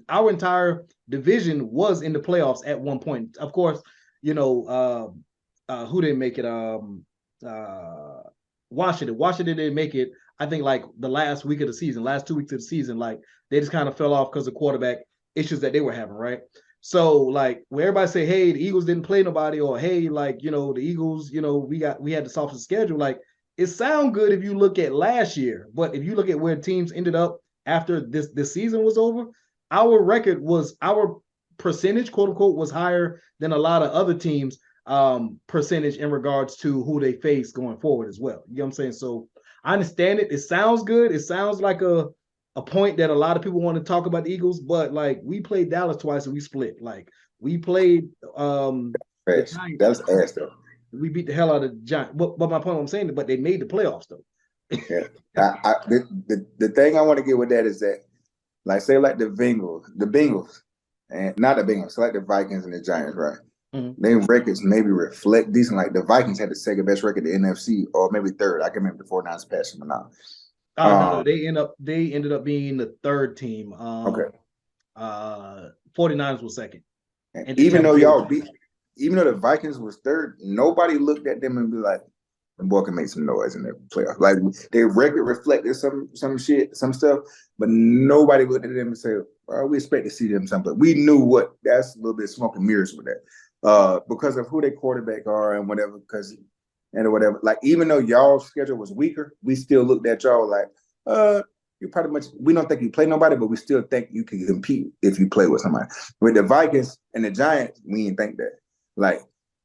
our entire division was in the playoffs at one point. Of course, who didn't make it? Washington didn't make it. I think the last week of the season, last 2 weeks of the season, they just kind of fell off because of quarterback issues that they were having, right? So where everybody say, hey, the Eagles didn't play nobody, or hey, the Eagles, we had the softest schedule. It sounds good if you look at last year, but if you look at where teams ended up after this season was over, our percentage, quote unquote, was higher than a lot of other teams' percentage in regards to who they face going forward as well. You know what I'm saying? So I understand it. It sounds good. It sounds like a point that a lot of people want to talk about the Eagles, but we played Dallas twice and we split. We played the Giants. That's ass though. We beat the hell out of the Giants. But my point I'm saying, but they made the playoffs though. Yeah. The thing I want to get with that is that, say the Bengals, and not the Bengals, so the Vikings and the Giants, right? Mm-hmm. Their records maybe reflect decent. The Vikings had the second best record in the NFC, or maybe third. I can remember the 49ers passing them now. No, they ended up being the third team. Okay. 49ers was second. And even though the Vikings was third, nobody looked at them and be like, the boy can make some noise in the playoffs. Their record reflected some shit, some stuff, but nobody looked at them and said, we expect to see them something. We knew that's a little bit smoke and mirrors with that. Because of who their quarterback are and whatever, whatever. Even though y'all's schedule was weaker, we still looked at y'all you pretty much, we don't think you play nobody, but we still think you can compete if you play with somebody. With the Vikings and the Giants, we didn't think that.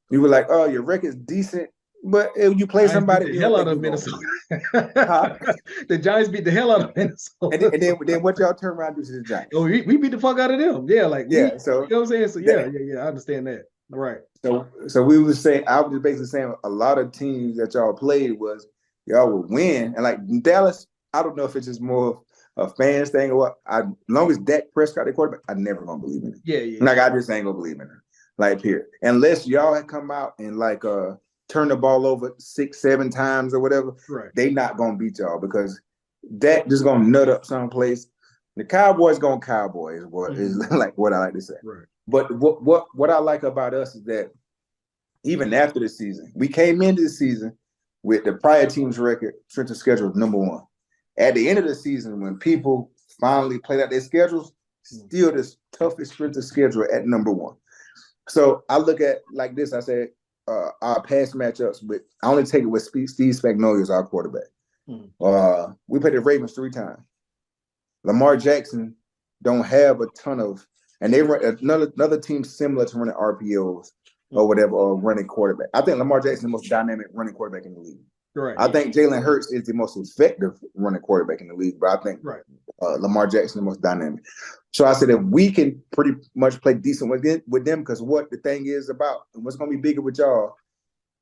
We were your record's decent, But if you play somebody, beat the hell out of Minnesota. The Giants beat the hell out of Minnesota. And then what y'all turn around and do to the Giants? Oh, we beat the fuck out of them. Yeah, like so you know what I'm saying? So yeah, I understand that. All right. So we was saying, I was basically saying a lot of teams that y'all played was y'all would win. And like Dallas, I don't know if it's just more of a fans thing or what. As long as Dak Prescott the quarterback, I never gonna believe in it. Yeah. Like I just ain't gonna believe in it. Like period. Unless y'all had come out and like turn the ball over 6-7 times or whatever, right. They not gonna beat y'all because Dak just gonna nut up someplace. The Cowboys gonna Cowboys, is like what I like to say. Right. But what I like about us is that even after the season, we came into the season with the prior team's record, strength of schedule #1. At the end of the season, when people finally played out their schedules, still the toughest strength of schedule at #1. So I look at like this. I said our past matchups, but I only take it with Steve Spagnuolo as our quarterback. We played the Ravens 3 times. Lamar Jackson don't have a ton of, and they run another team similar to running RPOs or whatever, or running quarterback. I think Lamar Jackson is the most dynamic running quarterback in the league. Right. I think Jalen Hurts is the most effective running quarterback in the league, but I think Lamar Jackson is the most dynamic. So I said if we can pretty much play decent with them, because what the thing is about, and what's going to be bigger with y'all,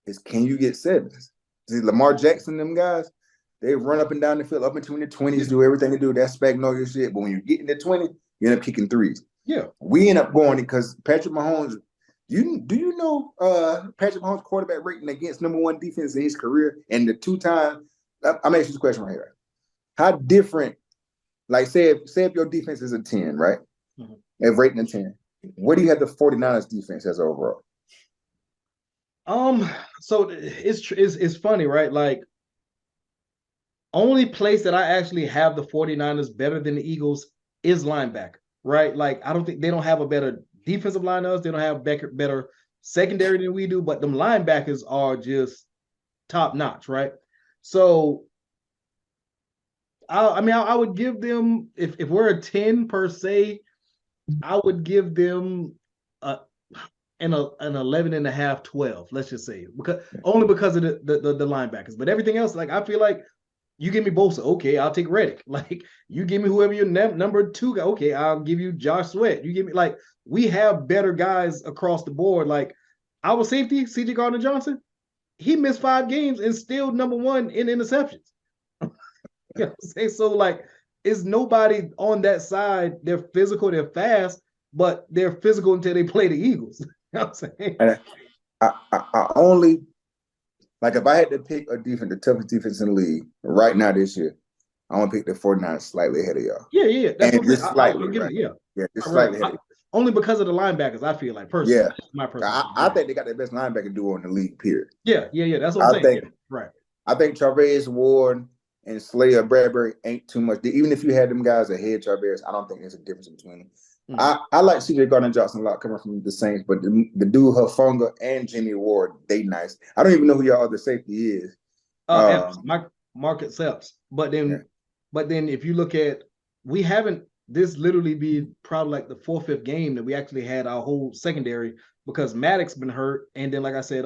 is can you get sevens? See, Lamar Jackson, them guys, they run up and down the field, up into the 20s, do everything they do. That's Spagnuolo shit. But when you get in the 20, you end up kicking threes. Yeah. We end up going because Patrick Mahomes, do you know Patrick Mahomes' quarterback rating against #1 defense in his career and the 2 times? I'm asking you this question right here. How different, like say if your defense is a 10, right? If rating a 10, what do you have the 49ers defense as overall? So it's funny, right? Like, only place that I actually have the 49ers better than the Eagles is linebacker, right? Like, I don't think they don't have a better defensive line than us. They don't have better secondary than we do, but them linebackers are just top notch, right? So, I would give them, if we're a 10 per se, I would give them an 11.5, 12, let's just say, only because of the linebackers. But everything else, like, I feel like you give me Bosa, okay, I'll take Reddick. Like, you give me whoever your number 2 guy, okay, I'll give you Josh Sweat. You give me, like, we have better guys across the board. Like, our safety, C.J. Gardner-Johnson, he missed 5 games and still #1 in interceptions. You know what I'm saying? So, like, it's nobody on that side. They're physical, they're fast, but they're physical until they play the Eagles. You know what I'm saying? And I only, like, if I had to pick a defense, the toughest defense in the league right now this year, I want to pick the 49ers slightly ahead of y'all. Yeah. That's and just slightly, right? Yeah, just slightly ahead. Only because of the linebackers, I feel like, personally. Yeah. My personal I think they got the best linebacker duo in the league, period. Yeah. That's what I'm saying. Right. I think Charvarius Ward and Slayer Bradbury ain't too much. Even if you had them guys ahead, Charvarius, I don't think there's a difference between them. I like C.J. Gardner-Johnson a lot coming from the Saints, but the dude Hufanga and Jimmy Ward, they nice. I don't even know who your other safety is. Market Selps. But then if you look at, we haven't, this literally be probably like the 4th, 5th game that we actually had our whole secondary, because Maddox been hurt, and then like I said,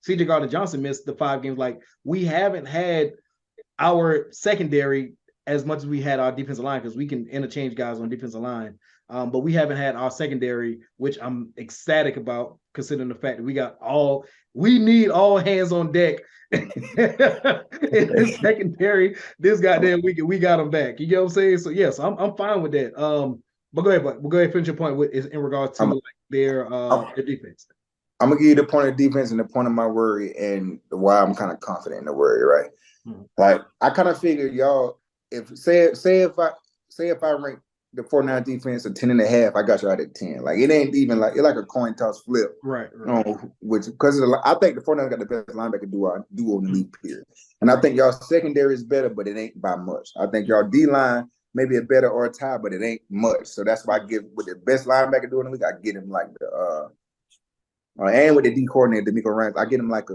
C.J. Gardner-Johnson missed the 5 games. Like, we haven't had our secondary as much as we had our defensive line, because we can interchange guys on defensive line. But we haven't had our secondary, which I'm ecstatic about, considering the fact that we need all hands on deck in the secondary. This goddamn week, we got them back. You get what I'm saying? So yes, I'm fine with that. But go ahead, finish your point in regards to their defense. I'm gonna give you the point of defense and the point of my worry, and why I'm kind of confident in the worry, right? Like, I kind of figure y'all, if I rank the 49 defense a 10.5, I got you out at 10. Like, it ain't even like, it's like a coin toss flip. Right. Which, because I think the 49 got the best linebacker duo in the league, period. And I think y'all secondary is better, but it ain't by much. I think y'all D-line maybe a better or a tie, but it ain't much. So that's why I give, with the best linebacker duo in the league, I get him like the and with the D coordinator, D'Amico Ryan, I get him like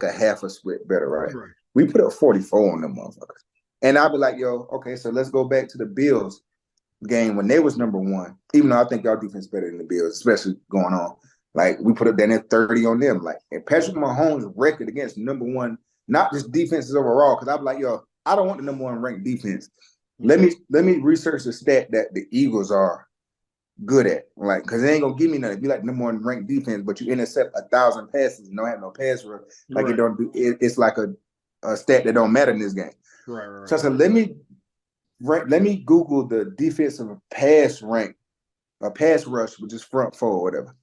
a half a split better, right? We put up 44 on them motherfuckers. And I'll be like, yo, okay, so let's go back to the Bills game when they was #1, even though I think y'all defense better than the Bills, especially going on. Like we put up down there 30 on them. Like, and Patrick Mahomes' record against number one, not just defenses overall, because I'm like, yo, I don't want the number one ranked defense. Let me research the stat that the Eagles are good at. Like, because they ain't gonna give me nothing. If you like number one ranked defense, but you intercept 1,000 passes and don't have no pass rush, like it don't do it's like a stat that don't matter in this game. Right. So I said, let me Google the defensive pass rank, a pass rush, which is front four or whatever.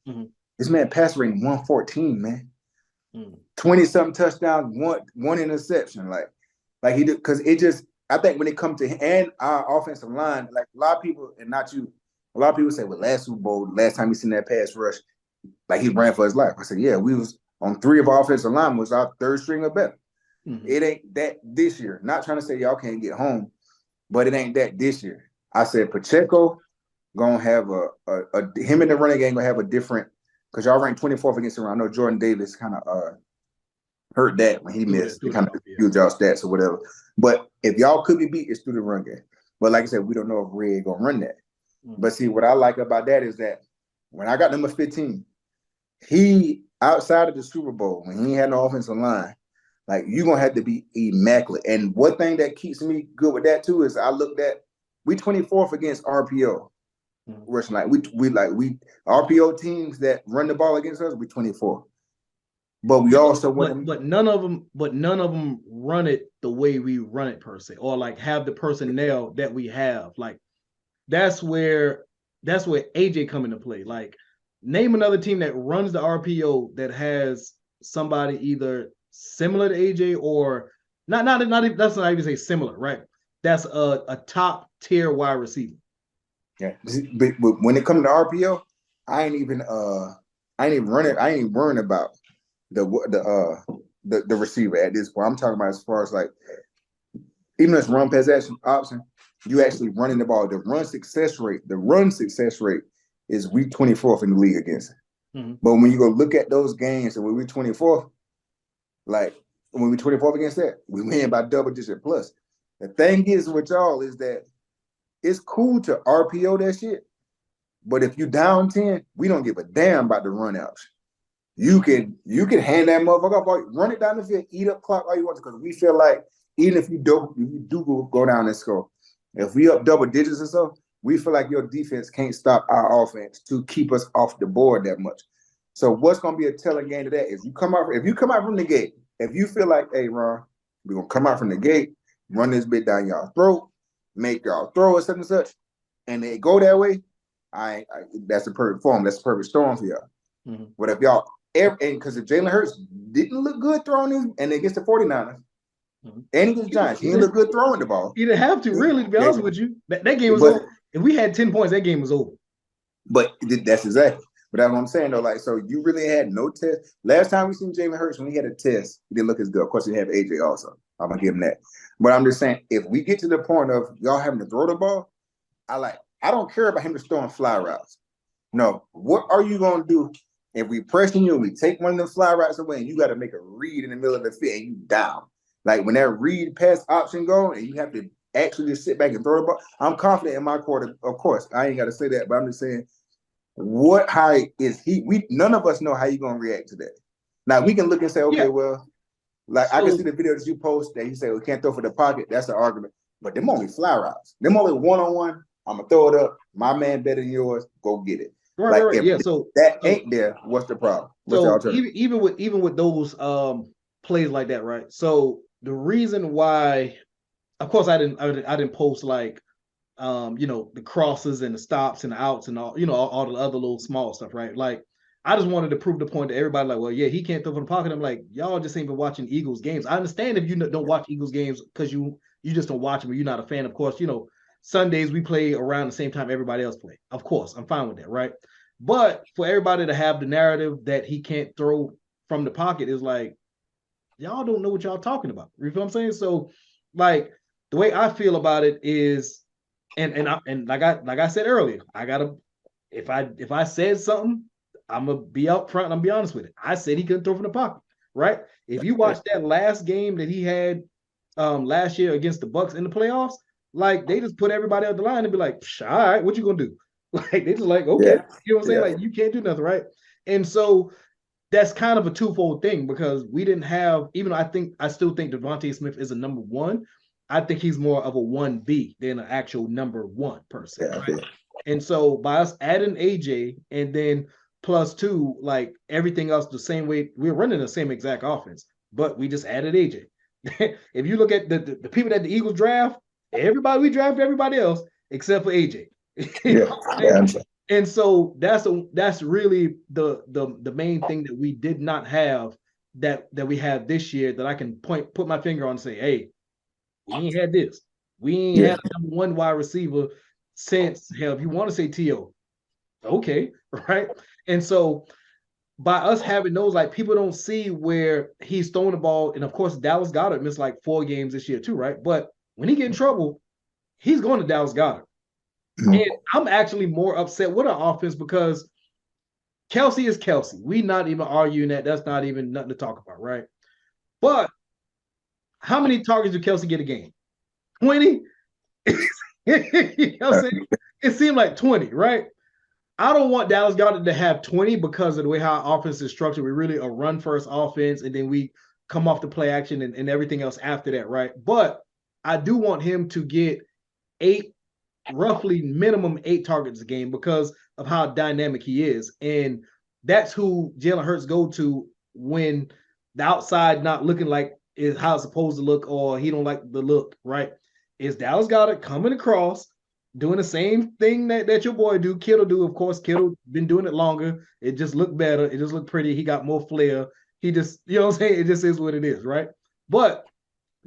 This man pass rating 114, man. 20-something touchdowns, one interception. Like he did, because it just, I think when it comes to him and our offensive line, like a lot of people, and not you, a lot of people say, well, last Super Bowl, last time we seen that pass rush, like he ran for his life. I said, yeah, we was on 3 of our offensive line was our third string or better. It ain't that this year. Not trying to say y'all can't get home, but it ain't that this year. I said Pacheco gonna have him and the running game gonna have a different, because y'all ranked 24th against the run. I know Jordan Davis kind of hurt that when he missed. They kind of huge y'all stats or whatever. But if y'all could be beat, it's through the run game. But like I said, we don't know if Red gonna run that. But see, what I like about that is that when I got number 15, he outside of the Super Bowl, when he had no offensive line, like you're gonna have to be immaculate. And one thing that keeps me good with that too is I looked at we 24th against RPO. Rushing, like we RPO teams that run the ball against us, we 24. But we also but none of them run it the way we run it per se, or like have the personnel that we have. Like that's where AJ come into play. Like name another team that runs the RPO that has somebody either similar to AJ or not that's not even say similar, right? That's a top tier wide receiver. Yeah, but when it comes to RPO, I ain't even running. I ain't worrying about the receiver at this point. I'm talking about as far as like even as run pass option, you actually running the ball. The run success rate is we 24th in the league against it. But when you go look at those games and when we're 24th, like when we're 24th against that, we win by double digit plus. The thing is with y'all is that it's cool to RPO that shit, but if you down 10, we don't give a damn about the run outs. You can hand that motherfucker off, run it down the field, eat up clock all you want to, because we feel like even if you do go down and score, if we up double digits or so, we feel like your defense can't stop our offense to keep us off the board that much. So what's gonna be a telling game to that is if you come out from the gate, if you feel like, hey Ron, we're gonna come out from the gate, run this bit down y'all throat, make y'all throw it such and such, and they go that way, that's the perfect form. That's the perfect storm for y'all. But if y'all because if Jalen Hurts didn't look good throwing him, and against the 49ers, and against the Giants, he didn't look good throwing the ball. He didn't have to, really, to be honest with you. That game was over. If we had 10 points, that game was over. But that's exactly. But that's what I'm saying, though. Like, so you really had no test. Last time we seen Jalen Hurts, when he had a test, he didn't look as good. Of course, he had AJ also. I'm going to give him that. But I'm just saying, if we get to the point of y'all having to throw the ball, I don't care about him just throwing fly routes. No. What are you going to do if we pressing you and we take one of them fly routes away and you got to make a read in the middle of the field and you down? Like, when that read pass option go and you have to actually just sit back and throw the ball, I'm confident in my quarter. Of course, I ain't got to say that, but I'm just saying, how is he? None of us know how you gonna react to that. Now we can look and say, okay, well, like I can see the video that you post that you say we can't throw for the pocket. That's an argument. But them only fly routes. Them only one-on-one. I'm gonna throw it up. My man better than yours. Go get it. Right. Yeah. So that ain't there. What's the problem? Even with those plays like that, right? So the reason why, of course, I didn't post like the crosses and the stops and the outs and all, all the other little small stuff, right? Like, I just wanted to prove the point to everybody, like, well, yeah, he can't throw from the pocket. I'm like, y'all just ain't been watching Eagles games. I understand if you don't watch Eagles games because you just don't watch them or you're not a fan. Of course, Sundays we play around the same time everybody else play. Of course, I'm fine with that, right? But for everybody to have the narrative that he can't throw from the pocket is like, y'all don't know what y'all talking about. You feel what I'm saying? So, like, the way I feel about it is, and like I said earlier, I gotta, if I said something, I'm gonna be up front and I'm gonna be honest with it. I said he couldn't throw from the pocket, right? If you watch that last game that he had last year against the Bucks in the playoffs, like, they just put everybody out the line and be like, all right, what you gonna do? Like, they just like, okay, you know what I'm saying? Like, you can't do nothing, right? And so that's kind of a twofold thing because we didn't have, even though I still think Devontae Smith is a number one, I think he's more of a 1B than an actual number one person. Yeah, right? And so by us adding AJ and then plus two, like everything else the same way, we're running the same exact offense, but we just added AJ. If you look at the people that the Eagles draft, we draft everybody else except for AJ. Yeah. And so that's really the main thing that we did not have that we have this year that I can put my finger on and say, hey, we ain't had this. We ain't had a number one wide receiver since, hell, if you want to say T.O., okay, right? And so by us having those, like, people don't see where he's throwing the ball. And of course, Dallas Goedert missed like 4 games this year too, right? But when he get in trouble, he's going to Dallas Goedert. Mm-hmm. And I'm actually more upset with our offense because Kelsey is Kelsey. We not even arguing that. That's not even nothing to talk about, right? But how many targets do Kelsey get a game? 20? You know what I'm saying? It seemed like 20, right? I don't want Dallas Goedert to have 20 because of the way how our offense is structured. We're really a run-first offense, and then we come off the play action and everything else after that, right? But I do want him to get roughly minimum 8 targets a game because of how dynamic he is. And that's who Jalen Hurts go to when the outside not looking like is how it's supposed to look or he don't like the look, right? Is Dallas Goedert coming across, doing the same thing that your boy do. Kittle do, of course. Kittle been doing it longer. It just looked better. It just looked pretty. He got more flair. He just, you know what I'm saying? It just is what it is, right? But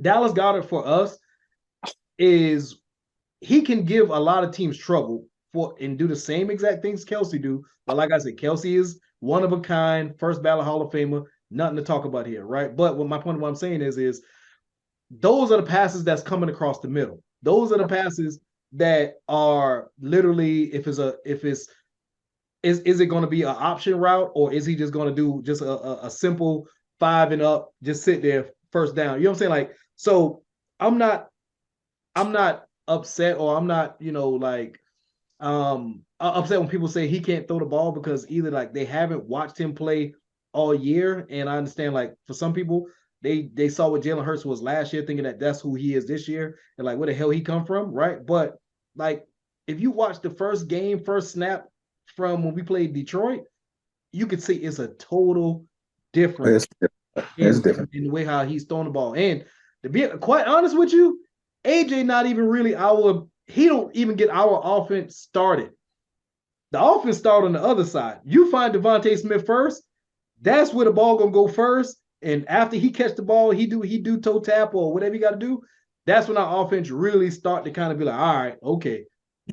Dallas Goedert for us is he can give a lot of teams trouble and do the same exact things Kelsey do. But like I said, Kelsey is one of a kind, first ballot Hall of Famer, nothing to talk about here, right? But what my point of what I'm saying is those are the passes that's coming across the middle. Those are the passes that are literally, is it going to be an option route or is he just going to do just a simple 5 and up, just sit there first down? You know what I'm saying? Like, so I'm not upset or I'm not, upset when people say he can't throw the ball because either like they haven't watched him play all year. And I understand like for some people, they saw what Jalen Hurts was last year thinking that that's who he is this year. And like, where the hell he come from, right? But like, if you watch the first snap from when we played Detroit, you could see it's a total difference. It's different in the way how he's throwing the ball. And to be quite honest with you, AJ not even really he don't even get our offense started. The offense started on the other side. You find Devontae Smith first, that's where the ball gonna go first. And after he catch the ball, he do toe tap or whatever you got to do. That's when our offense really start to kind of be like, all right, okay,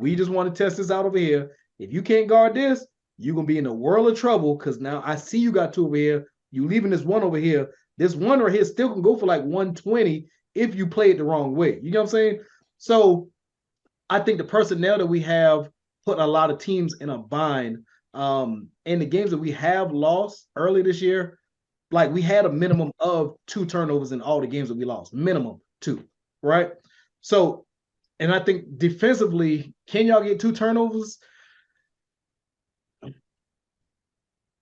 we just want to test this out over here. If you can't guard this, you're going to be in a world of trouble because now I see you got 2 over here. You leaving this one over here. This one right here still can go for like 120 if you play it the wrong way. You know what I'm saying? So I think the personnel that we have put a lot of teams in a bind. In the games that we have lost early this year, like we had a minimum of 2 turnovers in all the games that we lost, minimum 2, right? So, and I think defensively, can y'all get 2 turnovers?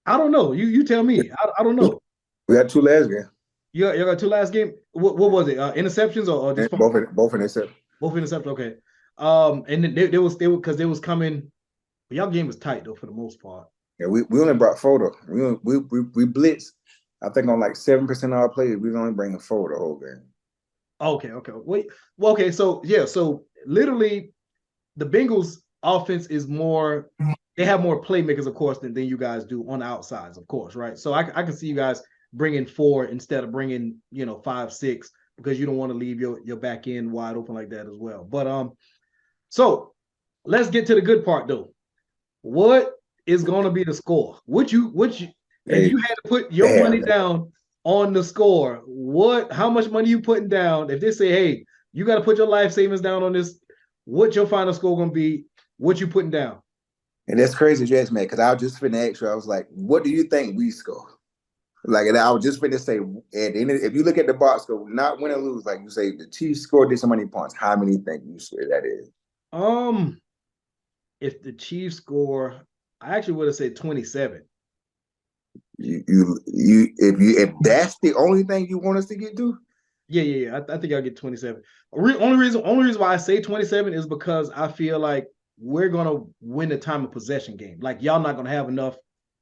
I don't know. You tell me. I don't know. We got 2 last game. You got 2 last game. What was it? Interceptions or just both interceptions? Both interceptions. Okay. And they was coming. Y'all game was tight though for the most part. Yeah, we only brought 4 though. We blitzed. I think on like 7% of our players, we only bring 4 the whole game. Okay. Wait. Well, okay. So yeah. So literally, the Bengals' offense is more. They have more playmakers, of course, than you guys do on the outsides, of course, right? So I can see you guys bringing 4 instead of bringing 5, 6 because you don't want to leave your back end wide open like that as well. But so let's get to the good part though. What is going to be the score? If you had to put your money down on the score, how much money you putting down? If they say, hey, you got to put your life savings down on this, what's your final score going to be? What you putting down? And that's crazy, Jess, man, because I was just finna ask you, I was like, what do you think we score? Like, and I was just finna say, and if you look at the box score, not win or lose, like you say, the Chiefs scored this many points. How many think you swear that is? If the Chiefs score, I actually would have said 27. If that's the only thing you want us to get to. Yeah. I think I'll get 27. Only reason why I say 27 is because I feel like we're gonna win the time of possession game. Like y'all not gonna have enough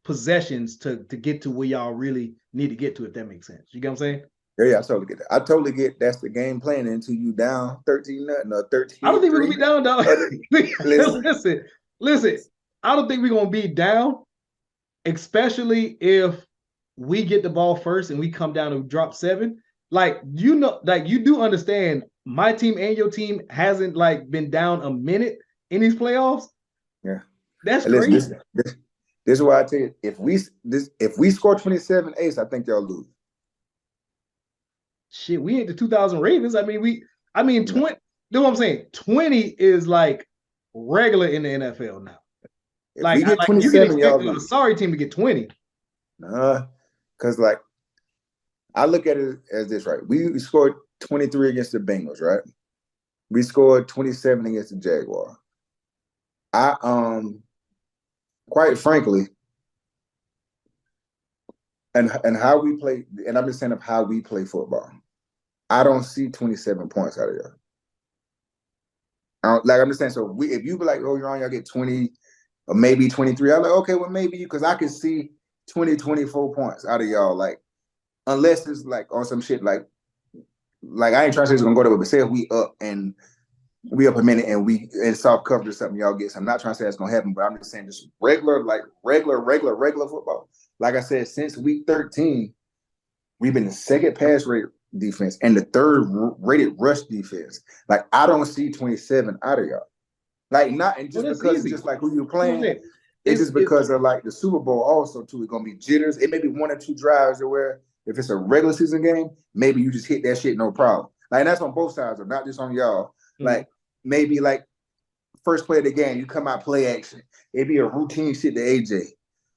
possessions to get to where y'all really need to get to, if that makes sense. You get what I'm saying? Yeah, I totally get that. I totally get that's the game plan until you down 13-0 or I don't think we're 13-3. gonna be down, dog. Listen. I don't think we're gonna be down, especially if we get the ball first and we come down and drop 7. Like you do understand my team and your team hasn't like been down a minute in these playoffs. Yeah, that's and listen, crazy. This is why I tell you, if we score 27 ace, I think y'all lose. Shit, we ain't the 2000 Ravens. I mean, 20. You know what I'm saying? 20 is like regular in the NFL now. If we get 27, you can expect y'all a sorry team to get 20. Because like I look at it as this, right? We scored 23 against the Bengals, right? We scored 27 against the Jaguars. Quite frankly, and how we play, and I'm just saying of how we play football. I don't see 27 points out of y'all. I'm just saying. So if you be like, oh, you're on, y'all get 20 or maybe 23. I'm like, okay, well maybe because I can see 20, 24 points out of y'all. Like, unless it's like on some shit like I ain't trying to say it's gonna go there, but say if we up a minute and we in soft coverage or something, y'all get some. I'm not trying to say that's gonna happen, but I'm just saying just regular football. Like I said, since week 13, we've been the second pass rate defense and the third rated rush defense. Like I don't see 27 out of y'all. Like not and just because it's just like who you're playing. It's just because of like the Super Bowl also too. It's gonna be jitters. It may be 1 or 2 drives or where if it's a regular season game, maybe you just hit that shit no problem. Like and that's on both sides, or not just on y'all. Mm-hmm. Like maybe like first play of the game, you come out play action. It'd be a routine shit to AJ,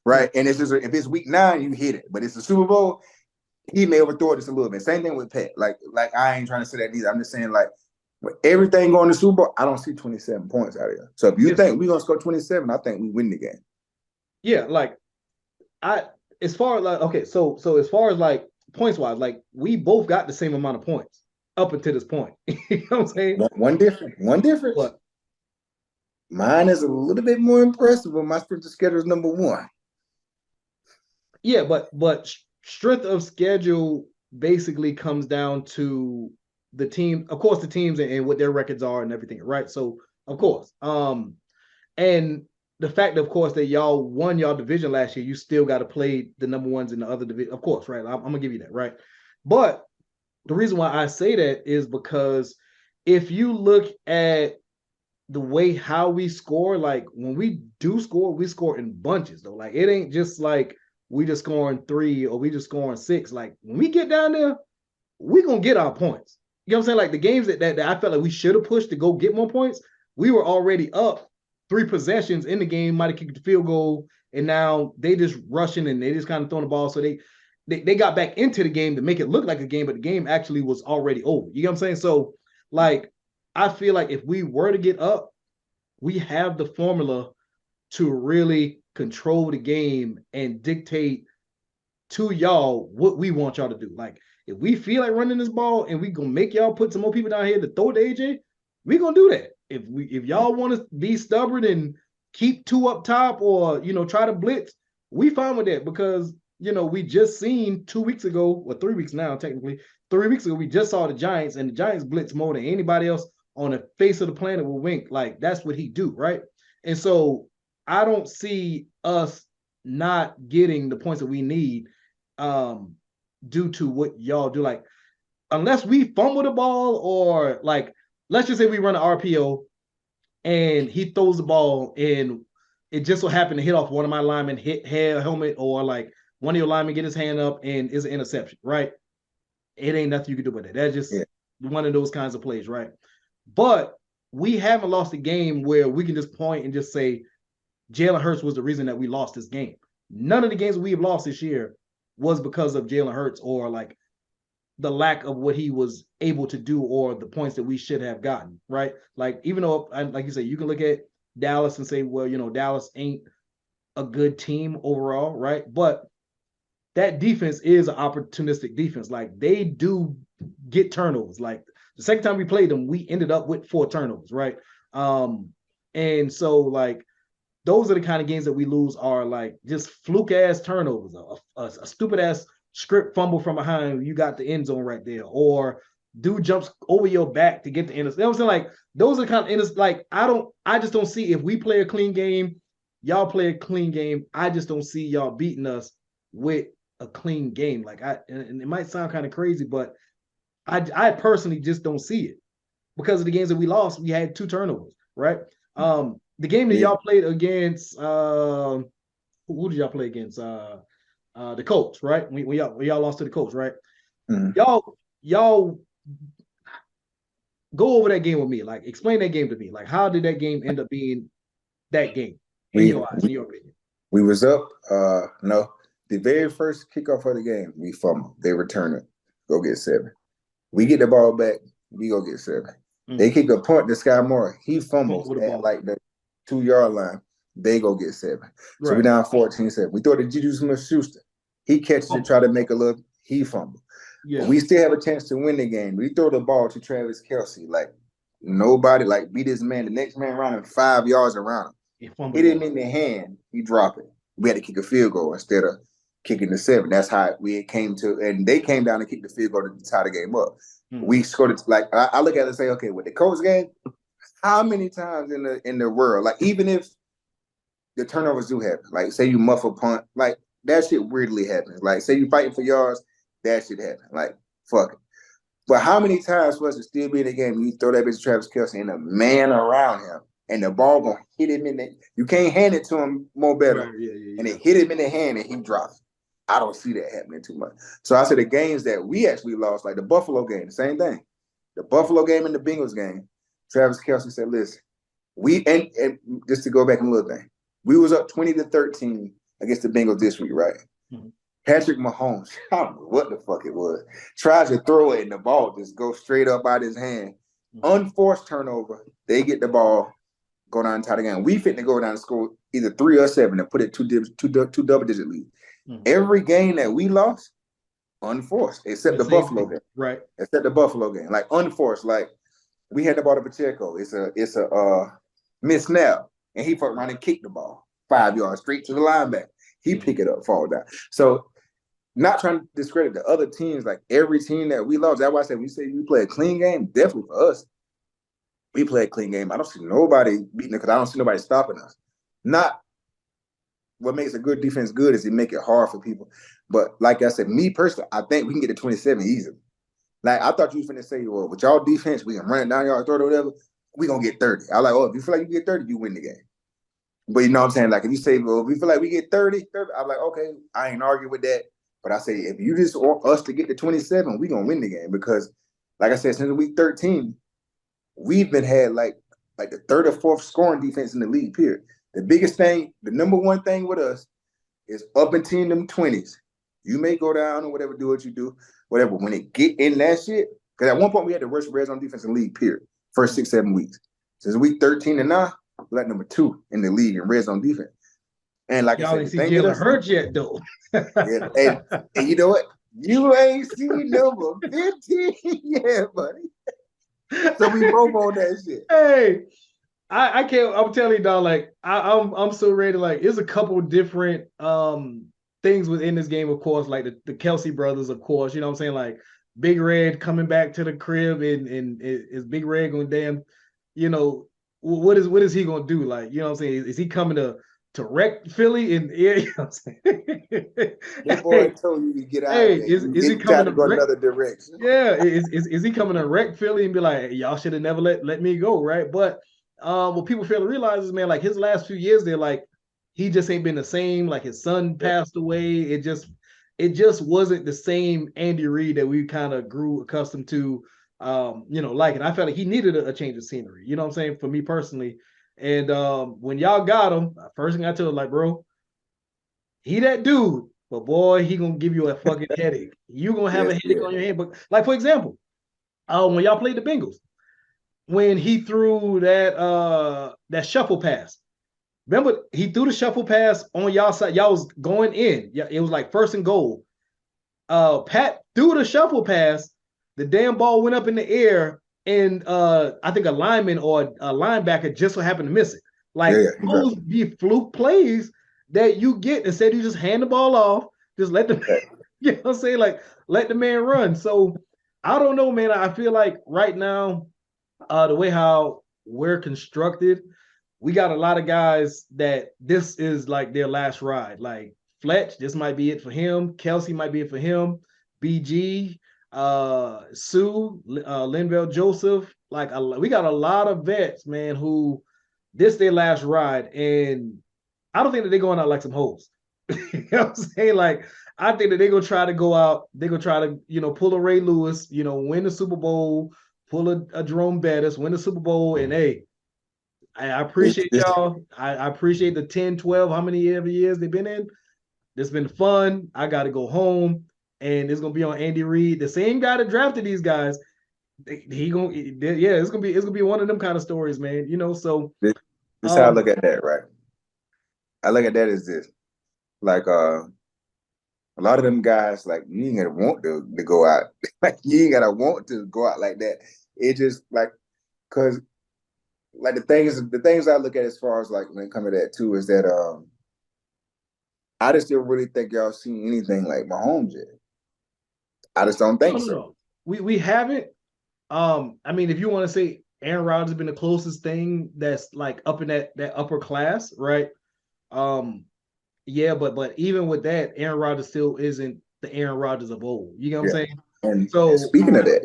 right? And it's just if it's week 9, you hit it. But it's the Super Bowl, he may overthrow it just a little bit. Same thing with Pat. Like I ain't trying to say that either. I'm just saying like with everything going to Super Bowl, I don't see 27 points out of here. So if you think we're gonna score 27, I think we win the game. Yeah, like as far as like okay, so as far as like points wise, like we both got the same amount of points up until this point. You know what I'm saying? One difference. What? Mine is a little bit more impressive, but my strength of schedule is number 1. Yeah, but strength of schedule basically comes down to the team, of course, the teams and what their records are and everything, right? So of course, and the fact, of course, that y'all won y'all division last year, you still got to play the number ones in the other division, of course, right? I'm gonna give you that, right? But the reason why I say that is because if you look at the way how we score, like when we do score, we score in bunches though. Like it ain't just like we just scoring 3 or we just scoring 6. Like when we get down there, we gonna get our points. You know what I'm saying? Like the games that I felt like we should have pushed to go get more points, we were already up 3 possessions in the game, might have kicked the field goal, and now they just rushing and they just kind of throwing the ball. So they got back into the game to make it look like a game, but the game actually was already over. You know what I'm saying? So like I feel like if we were to get up, we have the formula to really control the game and dictate to y'all what we want y'all to do. Like if we feel like running this ball and we gonna make y'all put some more people down here to throw it to AJ, we gonna do that. If y'all want to be stubborn and keep 2 up top or try to blitz, we fine with that because we just seen 2 weeks ago, or 3 weeks now, technically 3 weeks ago, we just saw the Giants, and the Giants blitz more than anybody else on the face of the planet with Wink. Like that's what he do, right? And so I don't see us not getting the points that we need due to what y'all do. Like unless we fumble the ball, or like let's just say we run an RPO and he throws the ball and it just so happened to hit off one of my linemen, hit head helmet, or like one of your linemen get his hand up and it's an interception, right? It ain't nothing you can do with that. That's just one of those kinds of plays, right? But we haven't lost a game where we can just point and just say Jalen Hurts was the reason that we lost this game. None of the games we've lost this year was because of Jalen Hurts or like the lack of what he was able to do or the points that we should have gotten, right? Like even though, like you said, you can look at Dallas and say, well, Dallas ain't a good team overall, right? But that defense is an opportunistic defense. Like they do get turnovers. Like the second time we played them, we ended up with 4 turnovers, right? And so like those are the kind of games that we lose are like just fluke ass turnovers, a stupid ass script fumble from behind. You got the end zone right there, or dude jumps over your back to get the end. You know what I'm saying? Like those are kind of like I just don't see if we play a clean game, y'all play a clean game. I just don't see y'all beating us with a clean game. Like and it might sound kind of crazy, but I personally just don't see it because of the games that we lost. We had 2 turnovers, right? The game that y'all played against, who did y'all play against? The Colts, right? When y'all lost to the Colts, right? Mm-hmm. Y'all go over that game with me. Like, explain that game to me. Like, how did that game end up being that game in your eyes, in your opinion? We was up. No, the very first kickoff of the game, we fumbled. They return it, go get 7. We get the ball back, we go get 7. Mm-hmm. They kick a punt to Sky Moore. He fumbles at like the 2-yard line. They go get 7. Right. So we're down 14-7. We throw to Juju Smith-Schuster. He catches it, try to make a look. He fumbled. Yeah. But we still have a chance to win the game. We throw the ball to Travis Kelce. Like, nobody, like, beat this man. The next man around him 5 yards around him. Hit him in the hand. He dropped it. We had to kick a field goal instead of kicking the 7. That's how we came to, and they came down and kicked the field goal to tie the game up. Mm-hmm. We scored it. Like, I look at it and say, okay, with the Colts game, how many times in the world, like, even if the turnovers do happen, like, say you muff a punt, like, that shit weirdly happens. Like, say you fighting for yards, that shit happen. Like, fuck it. But how many times for us to still be in the game and you throw that bitch Travis Kelce and a man around him and the ball gonna hit him in the, you can't hand it to him more better. Right, yeah. And it hit him in the hand and he drops. I don't see that happening too much. So I said the games that we actually lost, like the Buffalo game, the same thing. The Buffalo game and the Bengals game, Travis Kelce said, listen, and just to go back a little thing, we was up 20-13 against the Bengals this week, right? Mm-hmm. Patrick Mahomes, I don't know what the fuck it was, tries to throw it and the ball just goes straight up out his hand. Mm-hmm. Unforced turnover. They get the ball, go down and tie the game. We fit to go down and score either 3 or 7 and put it two double-digit lead. Mm-hmm. Every game that we lost, unforced, except the Buffalo game. Right. Except the Buffalo game. Like, unforced. Like, we had the ball to Pacheco. It's a miss snap, and he fucked around and kicked the ball 5 yards straight to the linebacker. He pick it up, fall down. So, not trying to discredit the other teams, like every team that we lost. That's why I said we say we play a clean game. Definitely for us, we play a clean game. I don't see nobody beating it because I don't see nobody stopping us. Not what makes a good defense good is it make it hard for people. But like I said, me personally, I think we can get to 27 easily. Like, I thought you was finna say, well, with y'all defense, we can run it down y'all throat or whatever, we gonna get 30. I like, oh, if you feel like you get 30, you win the game. But you know what I'm saying? Like, if you say, well, if we feel like we get 30, I'm like, okay, I ain't arguing with that. But I say, if you just want us to get to 27, we gonna win the game. Because, like I said, since week 13, we've been had like the 3rd or 4th scoring defense in the league, period. The biggest thing, the number one thing with us is up until them 20s. You may go down or whatever, do what you do, whatever. When it get in that shit, because at one point we had the worst red zone defense in the league, period. First 6-7 weeks. Since week 13 and now, we're like number 2 in the league in red zone defense. And like y'all I said, ain't see Jalen Hurts yet, though. Yeah, and you know what? You ain't seen number 15 yet, buddy. So we both on that shit. Hey, I can't. I'm telling you, dog. Like I'm so ready. Like, there's a couple different things within this game. Of course, like the Kelce brothers. Of course, you know what I'm saying. Like Big Red coming back to the crib, and is Big Red going damn? You know what is he gonna do? Like, you know what I'm saying? Is he coming to wreck Philly? And you know what I'm saying? Your boy told you to get out. Hey, is he coming to go another direction? Yeah, is he coming to wreck Philly and be like, hey, y'all should have never let me go, right? But what people fail to realize is, man, like his last few years, they're like, he just ain't been the same. Like his son passed away. It just wasn't the same Andy Reid that we kind of grew accustomed to. You know, like, and I felt like he needed a change of scenery. You know what I'm saying? For me personally. And when y'all got him, first thing I told him, like, bro, he that dude, but boy, he gonna give you a fucking headache. You gonna have a headache on your head. But like, for example, when y'all played the Bengals, when he threw that shuffle pass. Remember, he threw the shuffle pass on y'all side. Y'all was going in. Yeah, it was like 1st and goal. Pat threw the shuffle pass. The damn ball went up in the air, and I think a lineman or a linebacker just so happened to miss it. Like those be fluke plays that you get instead you just hand the ball off, just let the you know what I'm saying, like let the man run. So I don't know, man. I feel like right now, the way how we're constructed, we got a lot of guys that this is like their last ride. Like Fletch, this might be it for him. Kelsey might be it for him. BG, Sue, Linval Joseph. Like we got a lot of vets, man, who this their last ride. And I don't think that they're going out like some hoes. You know what I'm saying? Like, I think that they're gonna try to go out, they're gonna try to, pull a Ray Lewis, win the Super Bowl, pull a Jerome Bettis, win the Super Bowl, and hey, I appreciate y'all. I appreciate the 10, 12, how many years they've been in. It's been fun. I got to go home, and it's gonna be on Andy Reid, the same guy that drafted these guys. It's gonna be one of them kind of stories, man. So this how I look at that, right? I look at that as this, like a lot of them guys, like you ain't gotta want to go out, like you ain't gotta want to go out like that. It just like, cause like the things I look at as far as like when it comes to that too is that I just don't really think y'all seen anything like Mahomes yet. I just don't think so. No. We haven't. I mean, if you want to say Aaron Rodgers has been the closest thing that's like up in that upper class, right? Yeah, but even with that, Aaron Rodgers still isn't the Aaron Rodgers of old. You know what I'm saying? And so speaking of that,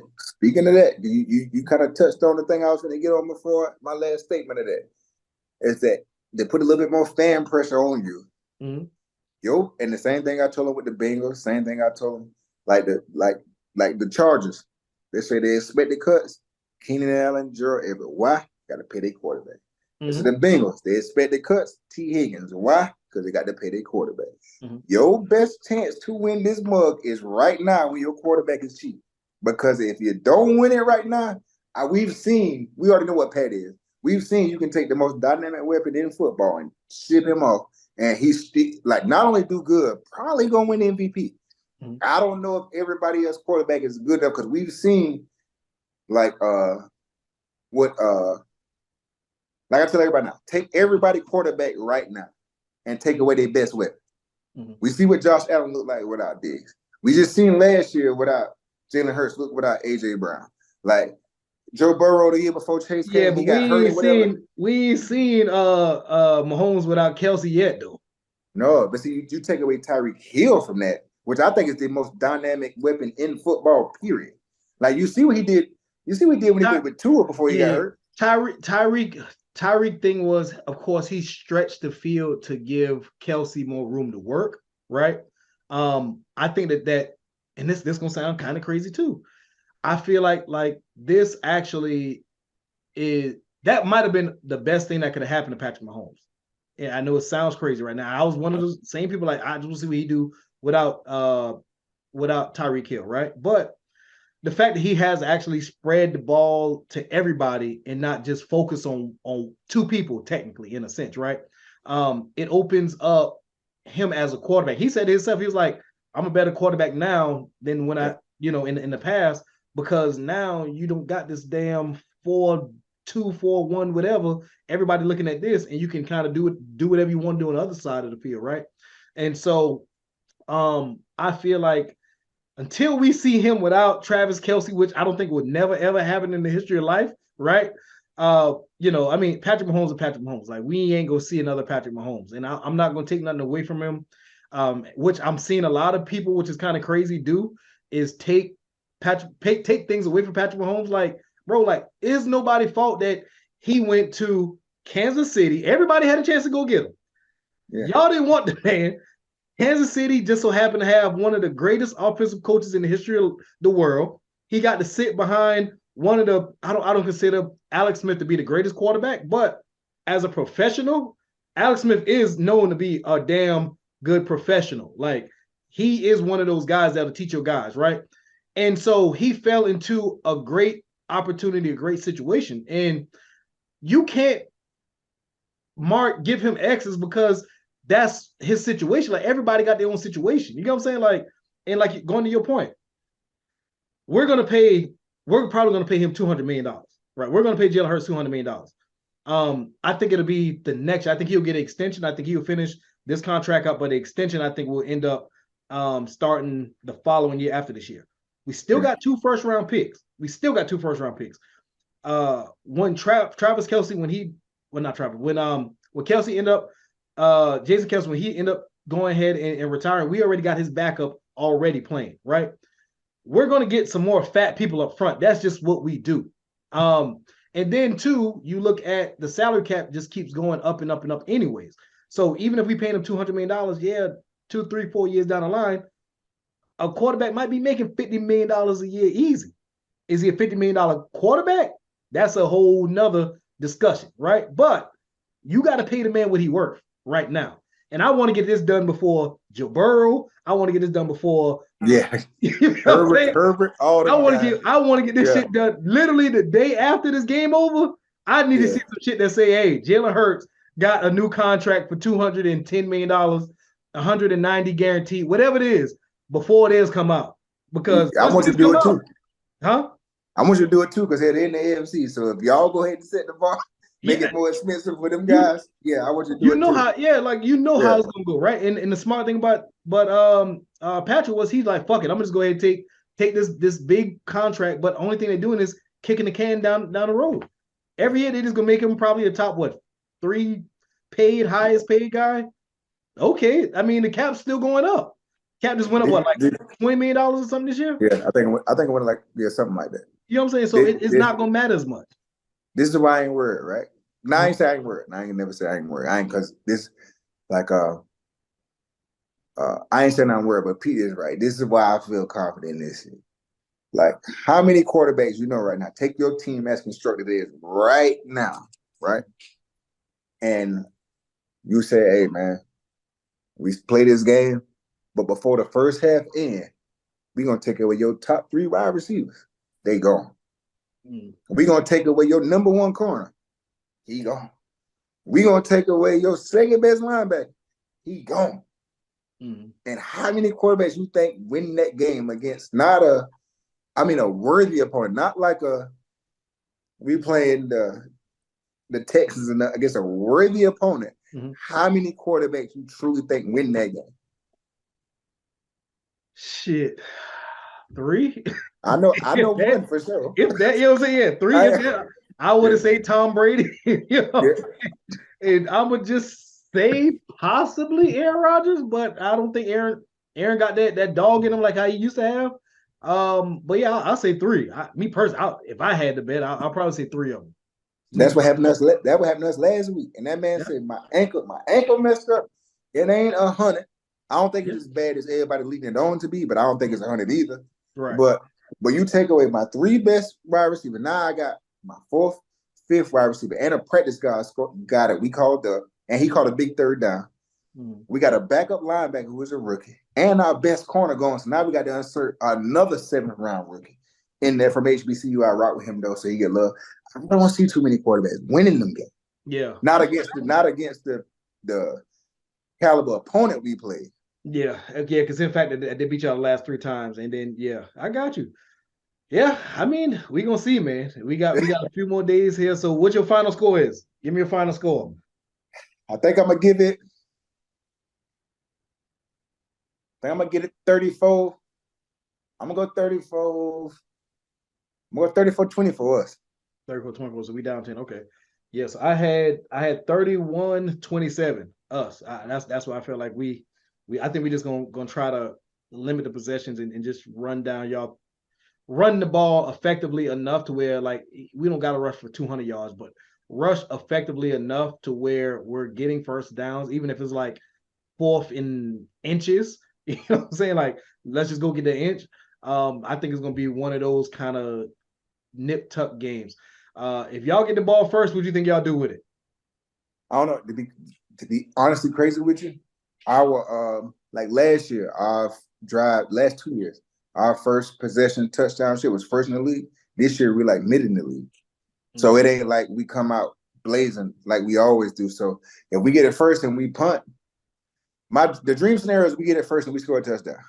you kind of touched on the thing I was going to get on before my last statement of that is that they put a little bit more fan pressure on you. Mm-hmm. And the same thing I told them with the Bengals, same thing I told them like the Chargers. They say they expect the cuts. Keenan Allen, Gerald Everett. Why? Got to pay their quarterback. Mm-hmm. So the Bengals, they expect the cuts. T. Higgins. Why? Because they got to pay their quarterback. Mm-hmm. Your best chance to win this mug is right now when your quarterback is cheap. Because if you don't win it right now, we already know what Pat is. We've seen you can take the most dynamic weapon in football and ship him off. And he's like not only do good, probably going to win the MVP. Mm-hmm. I don't know if everybody else quarterback is good enough because we've seen like I tell everybody now, take everybody quarterback right now and take away their best weapon. Mm-hmm. We see what Josh Allen looked like without Diggs. We just seen last year without Jalen Hurts look without A.J. Brown. Like Joe Burrow the year before Chase came, he got hurt. We ain't seen Mahomes without Kelsey yet though. No, but see, you take away Tyreek Hill from that, which I think is the most dynamic weapon in football, period. Like you see what he did. You see what he did when he went with Tua before he got hurt. Tyreek thing was, of course, he stretched the field to give Kelsey more room to work, right? I think that, and this gonna sound kind of crazy too. I feel like this actually that might have been the best thing that could have happened to Patrick Mahomes. Yeah, I know it sounds crazy right now. I was one of those same people like I just want to see what he do without Tyreek Hill, right? But the fact that he has actually spread the ball to everybody and not just focus on two people, technically, in a sense, right? It opens up him as a quarterback. He said to himself, he was like, I'm a better quarterback now than when I, in the past, because now you don't got this damn 4-2, 4-1, whatever. Everybody looking at this, and you can kind of do whatever you want to do on the other side of the field, right? And so I feel like until we see him without Travis Kelce, which I don't think would never, ever happen in the history of life, right? I mean, Patrick Mahomes is Patrick Mahomes. Like, we ain't going to see another Patrick Mahomes. And I'm not going to take nothing away from him, which I'm seeing a lot of people, which is kind of crazy, do, is take things away from Patrick Mahomes. Like, bro, like, it's nobody's fault that he went to Kansas City. Everybody had a chance to go get him. Yeah. Y'all didn't want the man. Kansas City just so happened to have one of the greatest offensive coaches in the history of the world. He got to sit behind one of the, I don't consider Alex Smith to be the greatest quarterback, but as a professional, Alex Smith is known to be a damn good professional. Like, he is one of those guys that'll teach your guys, right? And so he fell into a great opportunity, a great situation. And you can't give him X's because that's his situation. Like, everybody got their own situation. You know what I'm saying? Like, And like going to your point, we're probably gonna pay him $200 million, right? We're gonna pay Jalen Hurts $200 million. I think it'll be the next. I think he'll get an extension. I think he'll finish this contract up, but the extension I think will end up starting the following year after this year. We still got 2 first-round picks. When Travis Kelce, when Kelce ended up, Jason Kelce, when he ended up going ahead and retiring, we already got his backup already playing, right? We're going to get some more fat people up front. That's just what we do. And then 2, you look at the salary cap just keeps going up and up and up anyways. So even if we pay him $200 million, yeah, 2, 3, 4 years down the line, a quarterback might be making $50 million a year easy. Is he a $50 million quarterback? That's a whole nother discussion, right? But you got to pay the man what he worth right now. And I want to get this done before Joe Burrow. I want to get this done before Herbert. All I want to get this shit done literally the day after this game over. I need to see some shit that say, hey, Jalen Hurts got a new contract for $210 million, 190 guaranteed, whatever it is, before it is come out. Because I want you to do it too. Huh? I want you to do it too because they're in the AFC. So if y'all go ahead and set the bar, make it more expensive for them guys. I want you to do it too. How it's gonna go, right? And the smart thing about Patrick was he's like, fuck it, I'm gonna just go ahead and take this big contract, but the only thing they're doing is kicking the can down the road. Every year they're just gonna make him probably a top 3 highest paid guy. Okay, I mean the cap's still going up. Cap just went up $20 million or something this year? Yeah, I think it went something like that. You know what I'm saying? So it's not gonna matter as much. This is why I ain't worried, right? No, I ain't say I ain't worried. I ain't never say I ain't worried. I ain't because this I ain't saying I'm worried, but Pete is right. This is why I feel confident in this. Like, how many quarterbacks you know right now? Take your team as constructed is right now, right? And you say, hey, man, we play this game, but before the first half ends, we're going to take away your top 3 wide receivers. They gone. We're going to take away your number 1 corner. He gone. We're going to take away your second best linebacker. He gone. And how many quarterbacks you think win that game against a worthy opponent, not like we playing the Texans against a worthy opponent. How many quarterbacks you truly think win that game? Shit. 3? I know one for sure. If that, you know what I'm saying? 3, I would say Tom Brady. And I would just say possibly Aaron Rodgers, but I don't think Aaron got that dog in him like how he used to have. But yeah, I'll say 3. Me personally, if I had to bet, I'll probably say 3 of them. That's what happened to us. That what happened to us last week. And that man said, my ankle messed up. It ain't 100. I don't think it's as bad as everybody leading it on to be, but I don't think it's 100 either. Right. But you take away my 3 best wide receiver. Now I got my 4th, 5th wide receiver and a practice guy got it. And he called a big third down. We got a backup linebacker who is a rookie and our best corner going. So now we got to insert another 7th round rookie in there from HBCU. I rock with him though, so he get love. I don't want to see too many quarterbacks winning them games. Yeah. Not against the caliber opponent we played. Yeah, because in fact they beat y'all the last 3 times, and then I got you. Yeah, I mean we gonna see, man. We got a few more days here. So what your final score is? Give me your final score. I think I'm gonna give it. I'm gonna get it 34. I'm gonna go 34. More 34-20 for us. 34-24. So we down 10. Okay. Yes, I had 31-27. Us. That's why I feel like I think we just gonna try to limit the possessions and just run the ball effectively enough to where like we don't got to rush for 200 yards, but rush effectively enough to where we're getting first downs, even if it's like 4th in inches. You know what I'm saying? Like, let's just go get the inch. I think it's gonna be one of those kind of nip tuck games. If y'all get the ball first, what do you think y'all do with it? I don't know. To be honestly crazy with you, our like last year, our drive last 2 years, our first possession touchdown shit was first in the league. This year we're like mid in the league. So it ain't like we come out blazing like we always do. So if we get it first and we punt, the dream scenario is we get it first and we score a touchdown.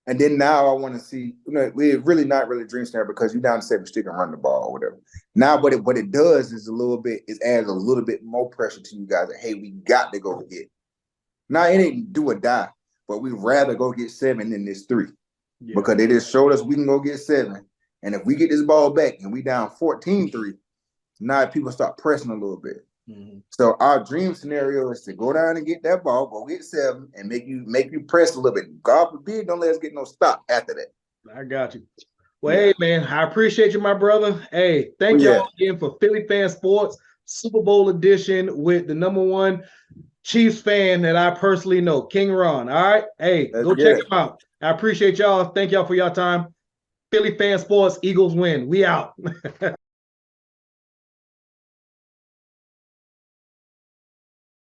And then now I want to see, we're really not really dream scenario because you're down to 7 stick and run the ball or whatever. Now, what it does is adds a little bit more pressure to you guys that, hey, we got to go get. Now, it ain't do or die, but we'd rather go get 7 than this 3 because they just showed us we can go get 7. And if we get this ball back and we down 14-3, now people start pressing a little bit. Mm-hmm. So our dream scenario is to go down and get that ball, go get 7, and make you press a little bit. God forbid, don't let us get no stop after that. I got you. Well, hey, man, I appreciate you, my brother. Hey, thank y'all again for Philly Fan Sports Super Bowl edition with the #1 Chiefs fan that I personally know, King Ron. All right? Hey, go check him out. I appreciate y'all. Thank y'all for your time. Philly Fan Sports, Eagles win. We out.